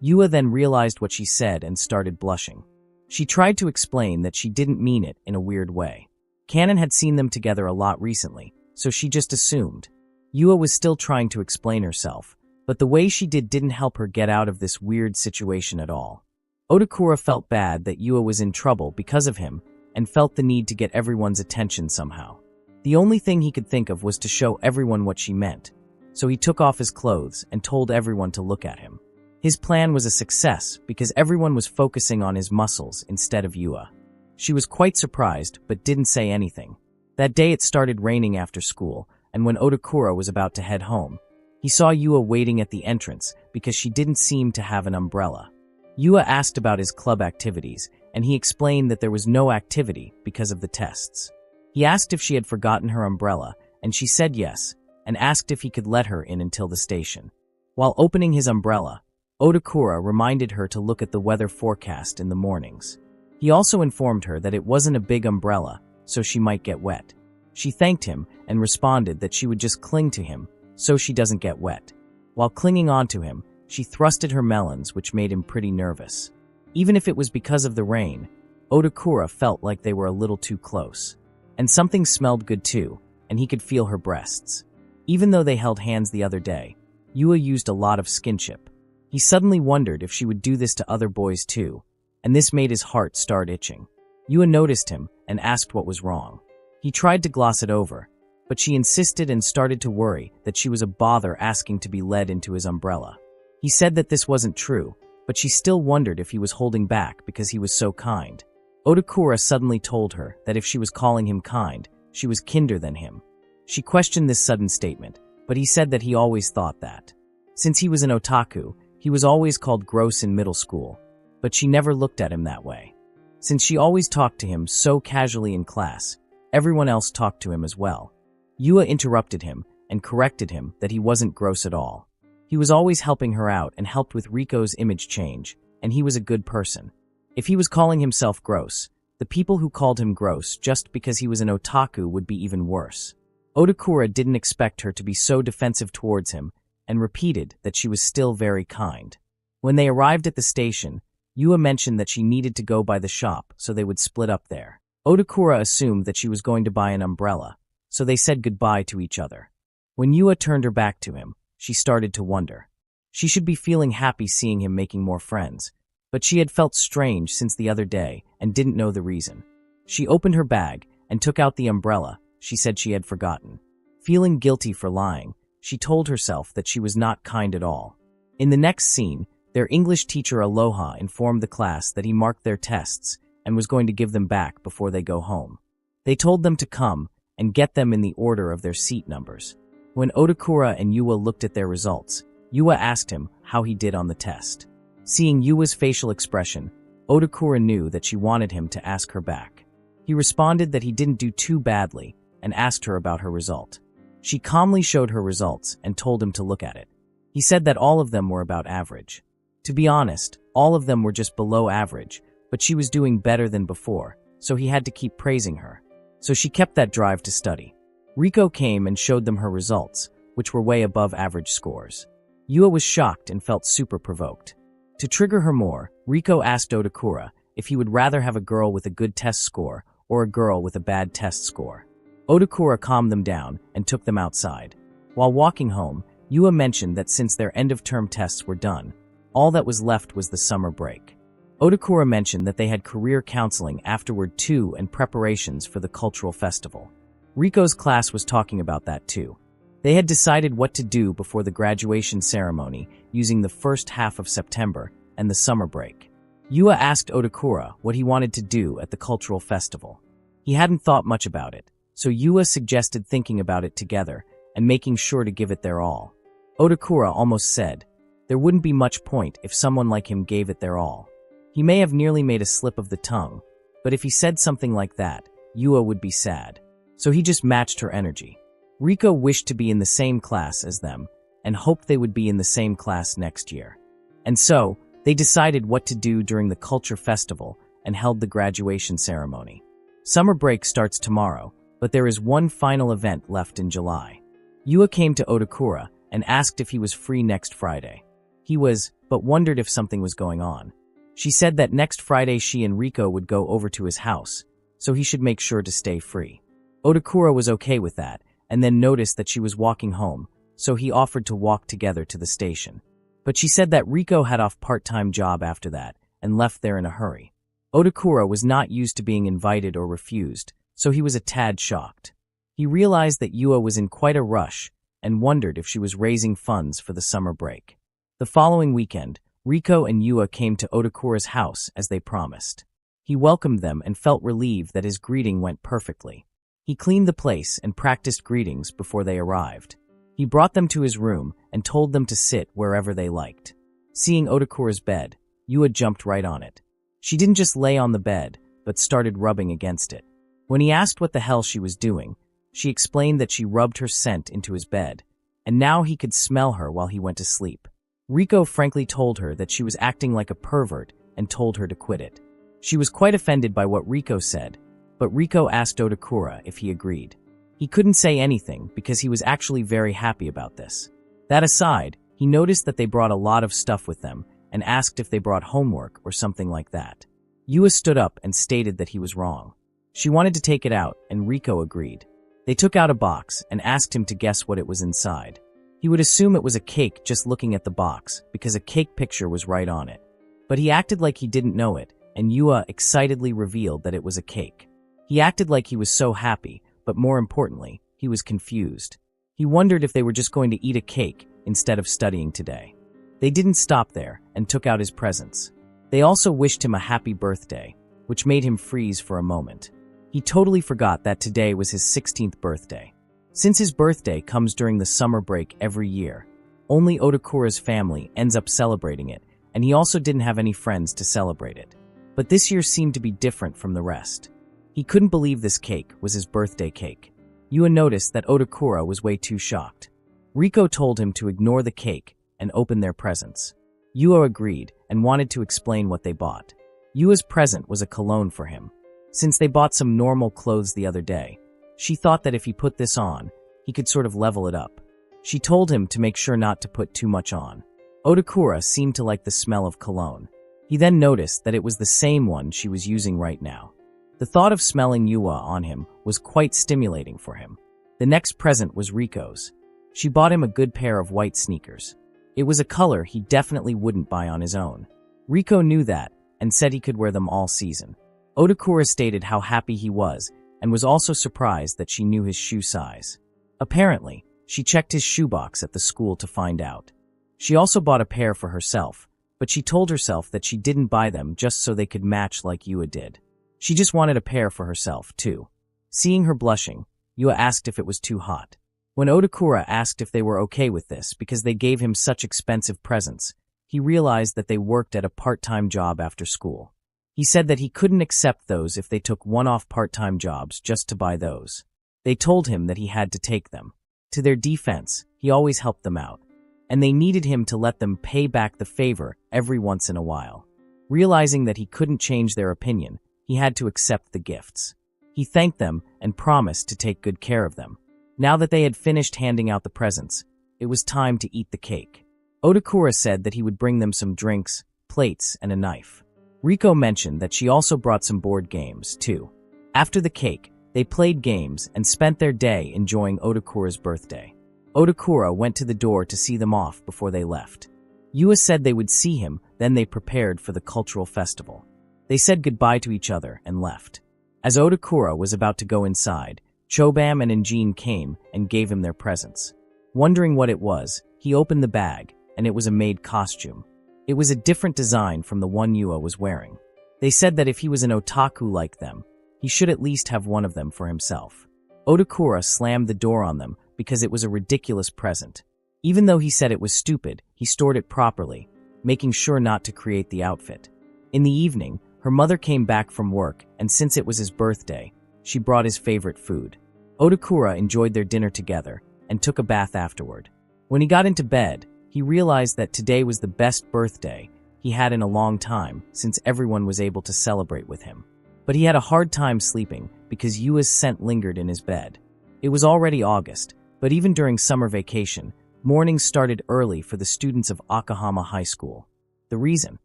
Speaker 1: Yua then realized what she said and started blushing. She tried to explain that she didn't mean it in a weird way. Kanon had seen them together a lot recently, so she just assumed. Yua was still trying to explain herself, but the way she didn't help her get out of this weird situation at all. Otakura felt bad that Yua was in trouble because of him and felt the need to get everyone's attention somehow. The only thing he could think of was to show everyone what she meant, so he took off his clothes and told everyone to look at him. His plan was a success because everyone was focusing on his muscles instead of Yua. She was quite surprised but didn't say anything. That day it started raining after school, and when Otakura was about to head home, he saw Yua waiting at the entrance because she didn't seem to have an umbrella. Yua asked about his club activities, and he explained that there was no activity because of the tests. He asked if she had forgotten her umbrella, and she said yes, and asked if he could let her in until the station. While opening his umbrella, Otakura reminded her to look at the weather forecast in the mornings. He also informed her that it wasn't a big umbrella, so she might get wet. She thanked him and responded that she would just cling to him so she doesn't get wet. While clinging onto him, she thrusted her melons, which made him pretty nervous. Even if it was because of the rain, Otakura felt like they were a little too close. And something smelled good too, and he could feel her breasts. Even though they held hands the other day, Yua used a lot of skinship. He suddenly wondered if she would do this to other boys too, and this made his heart start itching. Yua noticed him and asked what was wrong. He tried to gloss it over, but she insisted and started to worry that she was a bother asking to be led into his umbrella. He said that this wasn't true, but she still wondered if he was holding back because he was so kind. Otakura suddenly told her that if she was calling him kind, she was kinder than him. She questioned this sudden statement, but he said that he always thought that. Since he was an otaku, he was always called gross in middle school, but she never looked at him that way. Since she always talked to him so casually in class, everyone else talked to him as well. Yua interrupted him and corrected him that he wasn't gross at all. He was always helping her out and helped with Rico's image change, and he was a good person. If he was calling himself gross, the people who called him gross just because he was an otaku would be even worse. Otakura didn't expect her to be so defensive towards him and repeated that she was still very kind. When they arrived at the station, Yua mentioned that she needed to go by the shop so they would split up there. Otakura assumed that she was going to buy an umbrella, so they said goodbye to each other. When Yua turned her back to him, she started to wonder. She should be feeling happy seeing him making more friends, but she had felt strange since the other day and didn't know the reason. She opened her bag and took out the umbrella she said she had forgotten. Feeling guilty for lying, she told herself that she was not kind at all. In the next scene, their English teacher Aloha informed the class that he marked their tests and was going to give them back before they go home. They told them to come and get them in the order of their seat numbers. When Otakura and Yua looked at their results, Yua asked him how he did on the test. Seeing Yua's facial expression, Otakura knew that she wanted him to ask her back. He responded that he didn't do too badly and asked her about her result. She calmly showed her results and told him to look at it. He said that all of them were about average. To be honest, all of them were just below average, but she was doing better than before, so he had to keep praising her. So she kept that drive to study. Rico came and showed them her results, which were way above average scores. Yua was shocked and felt super provoked. To trigger her more, Rico asked Otakura if he would rather have a girl with a good test score or a girl with a bad test score. Otakura calmed them down and took them outside. While walking home, Yua mentioned that since their end-of-term tests were done, all that was left was the summer break. Otakura mentioned that they had career counseling afterward too and preparations for the cultural festival. Rico's class was talking about that too. They had decided what to do before the graduation ceremony using the first half of September and the summer break. Yua asked Otakura what he wanted to do at the cultural festival. He hadn't thought much about it, so Yua suggested thinking about it together and making sure to give it their all. Otakura almost said, there wouldn't be much point if someone like him gave it their all. He may have nearly made a slip of the tongue, but if he said something like that, Yua would be sad. So he just matched her energy. Riko wished to be in the same class as them and hoped they would be in the same class next year. And so, they decided what to do during the culture festival and held the graduation ceremony. Summer break starts tomorrow, but there is one final event left in July. Yua came to Otakura and asked if he was free next Friday. He was, but wondered if something was going on. She said that next Friday she and Riko would go over to his house, so he should make sure to stay free. Otakura was okay with that, and then noticed that she was walking home, so he offered to walk together to the station. But she said that Riko had off part-time job after that, and left there in a hurry. Otakura was not used to being invited or refused, so he was a tad shocked. He realized that Yua was in quite a rush, and wondered if she was raising funds for the summer break. The following weekend, Riko and Yua came to Otakura's house as they promised. He welcomed them and felt relieved that his greeting went perfectly. He cleaned the place and practiced greetings before they arrived. He brought them to his room and told them to sit wherever they liked. Seeing Otakura's bed, Yua jumped right on it. She didn't just lay on the bed, but started rubbing against it. When he asked what the hell she was doing, she explained that she rubbed her scent into his bed, and now he could smell her while he went to sleep. Riko frankly told her that she was acting like a pervert and told her to quit it. She was quite offended by what Riko said, but Riko asked Otakura if he agreed. He couldn't say anything because he was actually very happy about this. That aside, he noticed that they brought a lot of stuff with them and asked if they brought homework or something like that. Yua stood up and stated that he was wrong. She wanted to take it out, and Riko agreed. They took out a box and asked him to guess what it was inside. He would assume it was a cake just looking at the box because a cake picture was right on it. But he acted like he didn't know it, and Yua excitedly revealed that it was a cake. He acted like he was so happy, but more importantly, he was confused. He wondered if they were just going to eat a cake instead of studying today. They didn't stop there and took out his presents. They also wished him a happy birthday, which made him freeze for a moment. He totally forgot that today was his 16th birthday. Since his birthday comes during the summer break every year, only Otakura's family ends up celebrating it, and he also didn't have any friends to celebrate it. But this year seemed to be different from the rest. He couldn't believe this cake was his birthday cake. Yua noticed that Otakura was way too shocked. Riko told him to ignore the cake and open their presents. Yua agreed and wanted to explain what they bought. Yua's present was a cologne for him. Since they bought some normal clothes the other day, she thought that if he put this on, he could sort of level it up. She told him to make sure not to put too much on. Otakura seemed to like the smell of cologne. He then noticed that it was the same one she was using right now. The thought of smelling Yua on him was quite stimulating for him. The next present was Riko's. She bought him a good pair of white sneakers. It was a color he definitely wouldn't buy on his own. Riko knew that and said he could wear them all season. Otakura stated how happy he was and was also surprised that she knew his shoe size. Apparently, she checked his shoebox at the school to find out. She also bought a pair for herself, but she told herself that she didn't buy them just so they could match like Yua did. She just wanted a pair for herself, too. Seeing her blushing, Yua asked if it was too hot. When Otakura asked if they were okay with this because they gave him such expensive presents, he realized that they worked at a part-time job after school. He said that he couldn't accept those if they took one-off part-time jobs just to buy those. They told him that he had to take them. To their defense, he always helped them out, and they needed him to let them pay back the favor every once in a while. Realizing that he couldn't change their opinion, he had to accept the gifts. He thanked them and promised to take good care of them. Now that they had finished handing out the presents, it was time to eat the cake. Otakura said that he would bring them some drinks, plates, and a knife. Riko mentioned that she also brought some board games, too. After the cake, they played games and spent their day enjoying Otakura's birthday. Otakura went to the door to see them off before they left. Yua said they would see him, then they prepared for the cultural festival. They said goodbye to each other and left. As Otakura was about to go inside, Chobam and Injin came and gave him their presents. Wondering what it was, he opened the bag, and it was a maid costume. It was a different design from the one Yua was wearing. They said that if he was an otaku like them, he should at least have one of them for himself. Otakura slammed the door on them because it was a ridiculous present. Even though he said it was stupid, he stored it properly, making sure not to create the outfit. In the evening, her mother came back from work, and since it was his birthday, she brought his favorite food. Otakura enjoyed their dinner together and took a bath afterward. When he got into bed, he realized that today was the best birthday he had in a long time since everyone was able to celebrate with him. But he had a hard time sleeping because Yua's scent lingered in his bed. It was already August, but even during summer vacation, mornings started early for the students of Akahama High School. The reason?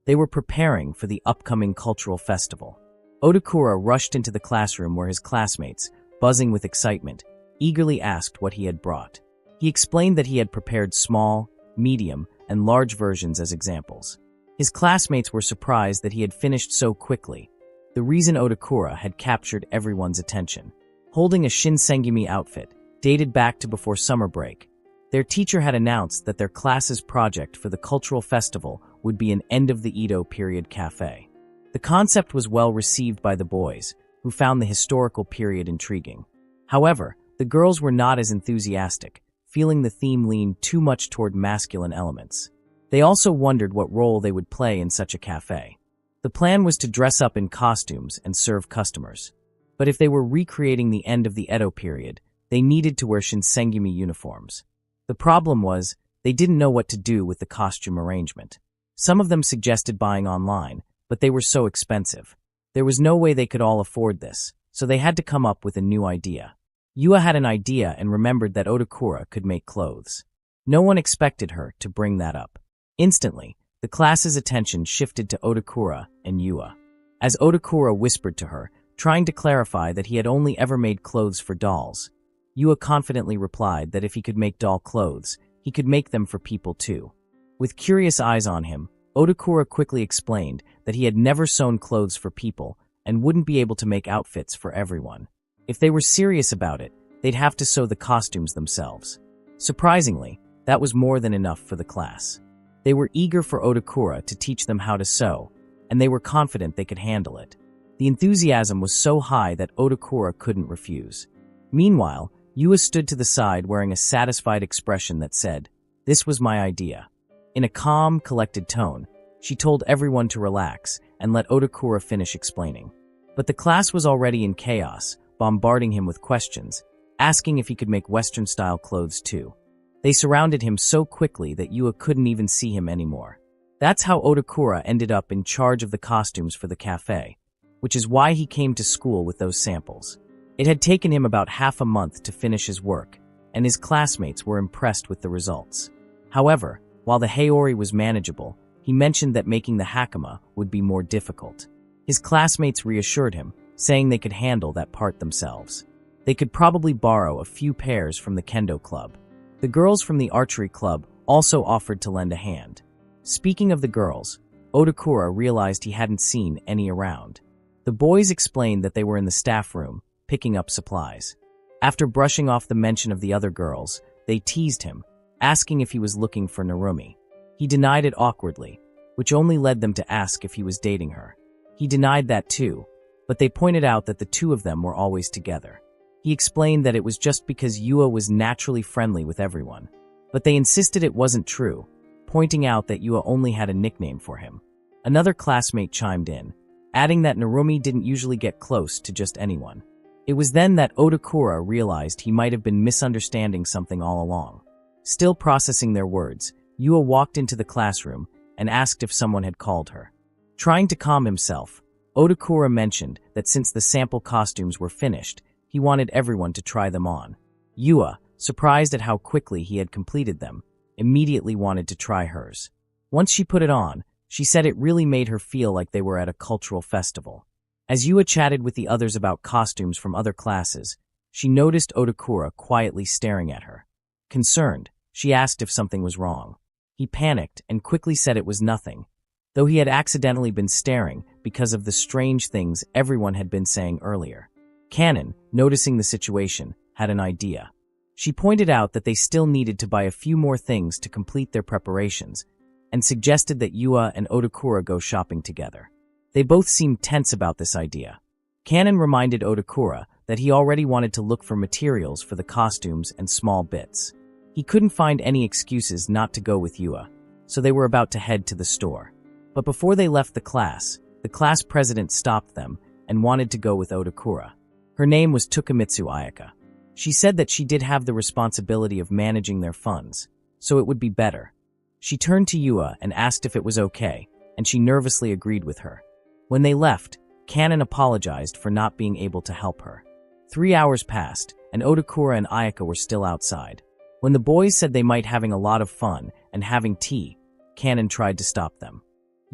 Speaker 1: They were preparing for the upcoming cultural festival. Otakura rushed into the classroom where his classmates, buzzing with excitement, eagerly asked what he had brought. He explained that he had prepared small, medium, and large versions as examples. His classmates were surprised that he had finished so quickly. The reason Otakura had captured everyone's attention. Holding a Shinsengumi outfit, dated back to before summer break, their teacher had announced that their class's project for the cultural festival would be an end-of-the-Edo period cafe. The concept was well received by the boys, who found the historical period intriguing. However, the girls were not as enthusiastic, feeling the theme leaned too much toward masculine elements. They also wondered what role they would play in such a cafe. The plan was to dress up in costumes and serve customers. But if they were recreating the end of the Edo period, they needed to wear Shinsengumi uniforms. The problem was, they didn't know what to do with the costume arrangement. Some of them suggested buying online, but they were so expensive. There was no way they could all afford this, so they had to come up with a new idea. Yua had an idea and remembered that Otakura could make clothes. No one expected her to bring that up. Instantly, the class's attention shifted to Otakura and Yua. As Otakura whispered to her, trying to clarify that he had only ever made clothes for dolls, Yua confidently replied that if he could make doll clothes, he could make them for people too. With curious eyes on him, Otakura quickly explained that he had never sewn clothes for people and wouldn't be able to make outfits for everyone. If they were serious about it, they'd have to sew the costumes themselves. Surprisingly, that was more than enough for the class. They were eager for Otakura to teach them how to sew, and they were confident they could handle it. The enthusiasm was so high that Otakura couldn't refuse. Meanwhile, Yua stood to the side wearing a satisfied expression that said, "This was my idea." In a calm, collected tone, she told everyone to relax and let Otakura finish explaining. But the class was already in chaos, bombarding him with questions, asking if he could make Western-style clothes too. They surrounded him so quickly that Yua couldn't even see him anymore. That's how Otakura ended up in charge of the costumes for the cafe, which is why he came to school with those samples. It had taken him about half a month to finish his work, and his classmates were impressed with the results. However, while the Haori was manageable, he mentioned that making the hakama would be more difficult. His classmates reassured him, saying they could handle that part themselves. They could probably borrow a few pairs from the kendo club. The girls from the archery club also offered to lend a hand. Speaking of the girls, Otakura realized he hadn't seen any around. The boys explained that they were in the staff room, picking up supplies. After brushing off the mention of the other girls, they teased him, asking if he was looking for Narumi. He denied it awkwardly, which only led them to ask if he was dating her. He denied that too, but they pointed out that the two of them were always together. He explained that it was just because Yua was naturally friendly with everyone, but they insisted it wasn't true, pointing out that Yua only had a nickname for him. Another classmate chimed in, adding that Narumi didn't usually get close to just anyone. It was then that Otakura realized he might have been misunderstanding something all along. Still processing their words, Yua walked into the classroom and asked if someone had called her. Trying to calm himself, Otakura mentioned that since the sample costumes were finished, he wanted everyone to try them on. Yua, surprised at how quickly he had completed them, immediately wanted to try hers. Once she put it on, she said it really made her feel like they were at a cultural festival. As Yua chatted with the others about costumes from other classes, she noticed Otakura quietly staring at her. Concerned, she asked if something was wrong. He panicked and quickly said it was nothing, though he had accidentally been staring because of the strange things everyone had been saying earlier. Kanon, noticing the situation, had an idea. She pointed out that they still needed to buy a few more things to complete their preparations, and suggested that Yua and Otakura go shopping together. They both seemed tense about this idea. Kanon reminded Otakura that he already wanted to look for materials for the costumes and small bits. He couldn't find any excuses not to go with Yua, so they were about to head to the store. But before they left the class president stopped them and wanted to go with Otakura. Her name was Tukamitsu Ayaka. She said that she did have the responsibility of managing their funds, so it would be better. She turned to Yua and asked if it was okay, and she nervously agreed with her. When they left, Kanon apologized for not being able to help her. 3 hours passed, and Otakura and Ayaka were still outside. When the boys said they might having a lot of fun and having tea, Kanon tried to stop them.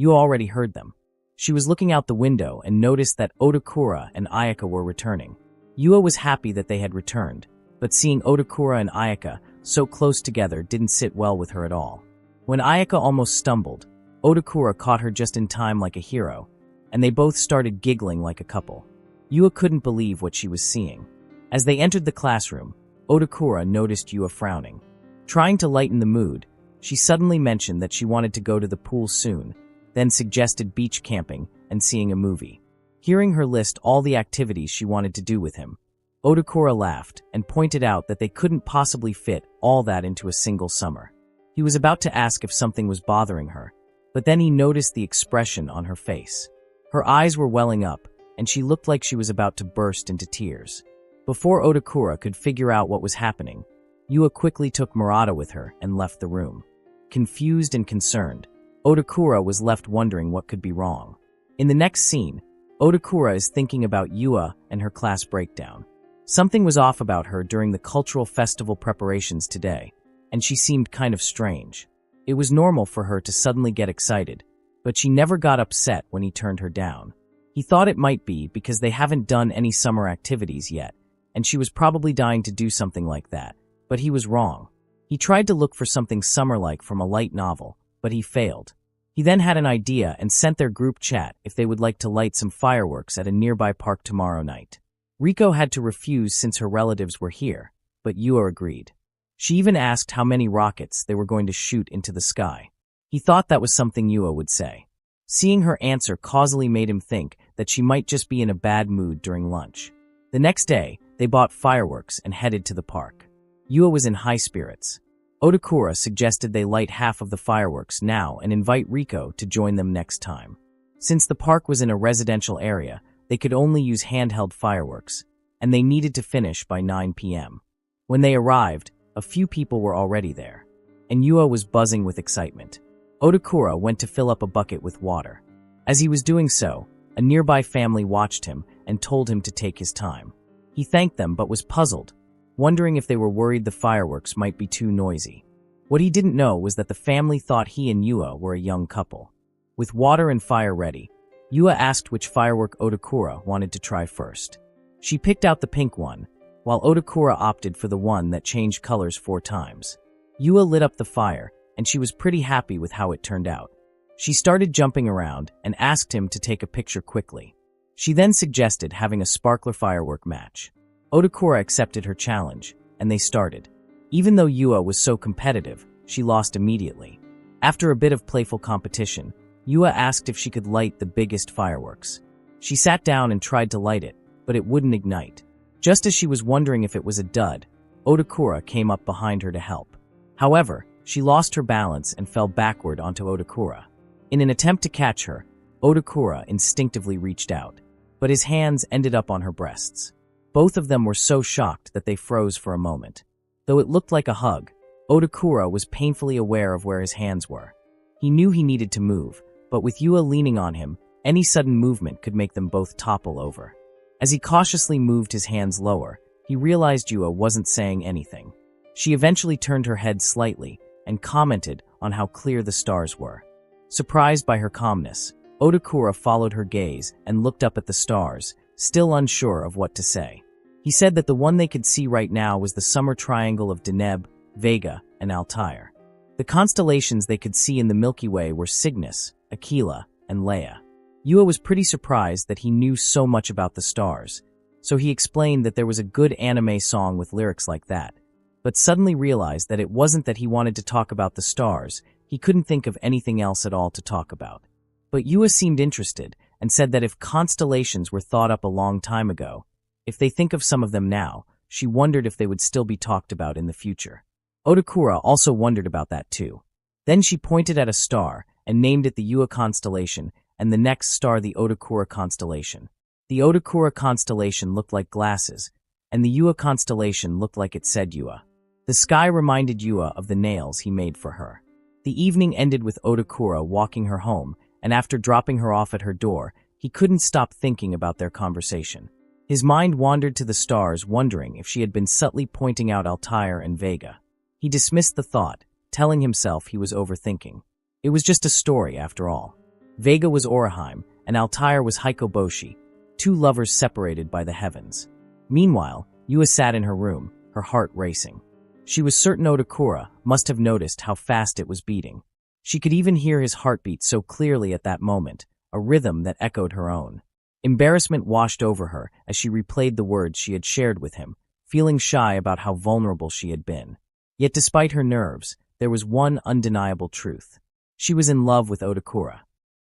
Speaker 1: Yua already heard them. She was looking out the window and noticed that Otakura and Ayaka were returning. Yua was happy that they had returned, but seeing Otakura and Ayaka so close together didn't sit well with her at all. When Ayaka almost stumbled, Otakura caught her just in time like a hero, and they both started giggling like a couple. Yua couldn't believe what she was seeing. As they entered the classroom, Otakura noticed Yua frowning. Trying to lighten the mood, she suddenly mentioned that she wanted to go to the pool soon, then suggested beach camping and seeing a movie. Hearing her list all the activities she wanted to do with him, Otakura laughed and pointed out that they couldn't possibly fit all that into a single summer. He was about to ask if something was bothering her, but then he noticed the expression on her face. Her eyes were welling up, and she looked like she was about to burst into tears. Before Otakura could figure out what was happening, Yua quickly took Murata with her and left the room. Confused and concerned, Otakura was left wondering what could be wrong. In the next scene, Otakura is thinking about Yua and her class breakdown. Something was off about her during the cultural festival preparations today, and she seemed kind of strange. It was normal for her to suddenly get excited, but she never got upset when he turned her down. He thought it might be because they haven't done any summer activities yet, and she was probably dying to do something like that, but he was wrong. He tried to look for something summer-like from a light novel, but he failed. He then had an idea and sent their group chat if they would like to light some fireworks at a nearby park tomorrow night. Riko had to refuse since her relatives were here, but Yua agreed. She even asked how many rockets they were going to shoot into the sky. He thought that was something Yua would say. Seeing her answer causally made him think that she might just be in a bad mood during lunch. The next day, they bought fireworks and headed to the park. Yua was in high spirits. Otakura suggested they light half of the fireworks now and invite Riko to join them next time. Since the park was in a residential area, they could only use handheld fireworks, and they needed to finish by 9 p.m. When they arrived, a few people were already there, and Yua was buzzing with excitement. Otakura went to fill up a bucket with water. As he was doing so, a nearby family watched him and told him to take his time. He thanked them but was puzzled, wondering if they were worried the fireworks might be too noisy. What he didn't know was that the family thought he and Yua were a young couple. With water and fire ready, Yua asked which firework Otakura wanted to try first. She picked out the pink one, while Otakura opted for the one that changed colors 4 times. Yua lit up the fire, and she was pretty happy with how it turned out. She started jumping around and asked him to take a picture quickly. She then suggested having a sparkler firework match. Otakura accepted her challenge, and they started. Even though Yua was so competitive, she lost immediately. After a bit of playful competition, Yua asked if she could light the biggest fireworks. She sat down and tried to light it, but it wouldn't ignite. Just as she was wondering if it was a dud, Otakura came up behind her to help. However, she lost her balance and fell backward onto Otakura. In an attempt to catch her, Otakura instinctively reached out, but his hands ended up on her breasts. Both of them were so shocked that they froze for a moment. Though it looked like a hug, Otakura was painfully aware of where his hands were. He knew he needed to move, but with Yua leaning on him, any sudden movement could make them both topple over. As he cautiously moved his hands lower, he realized Yua wasn't saying anything. She eventually turned her head slightly and commented on how clear the stars were. Surprised by her calmness, Otakura followed her gaze and looked up at the stars, still unsure of what to say. He said that the one they could see right now was the summer triangle of Deneb, Vega, and Altair. The constellations they could see in the Milky Way were Cygnus, Aquila, and Leia. Yua was pretty surprised that he knew so much about the stars, so he explained that there was a good anime song with lyrics like that, but suddenly realized that it wasn't that he wanted to talk about the stars, he couldn't think of anything else at all to talk about. But Yua seemed interested and said that if constellations were thought up a long time ago, If they think of some of them now, she wondered if they would still be talked about in the future. Otakura also wondered about that too. Then she pointed at a star and named it the Yua constellation, and the next star the Otakura constellation. The Otakura constellation looked like glasses, and the Yua constellation looked like it said Yua. The sky reminded Yua of the nails he made for her. The evening ended with Otakura walking her home, and after dropping her off at her door, he couldn't stop thinking about their conversation. His mind wandered to the stars, wondering if she had been subtly pointing out Altair and Vega. He dismissed the thought, telling himself he was overthinking. It was just a story, after all. Vega was Oraheim, and Altair was Hikoboshi, two lovers separated by the heavens. Meanwhile, Yua sat in her room, her heart racing. She was certain Otakura must have noticed how fast it was beating. She could even hear his heartbeat so clearly at that moment, a rhythm that echoed her own. Embarrassment washed over her as she replayed the words she had shared with him, feeling shy about how vulnerable she had been. Yet despite her nerves, there was one undeniable truth. She was in love with Otakura.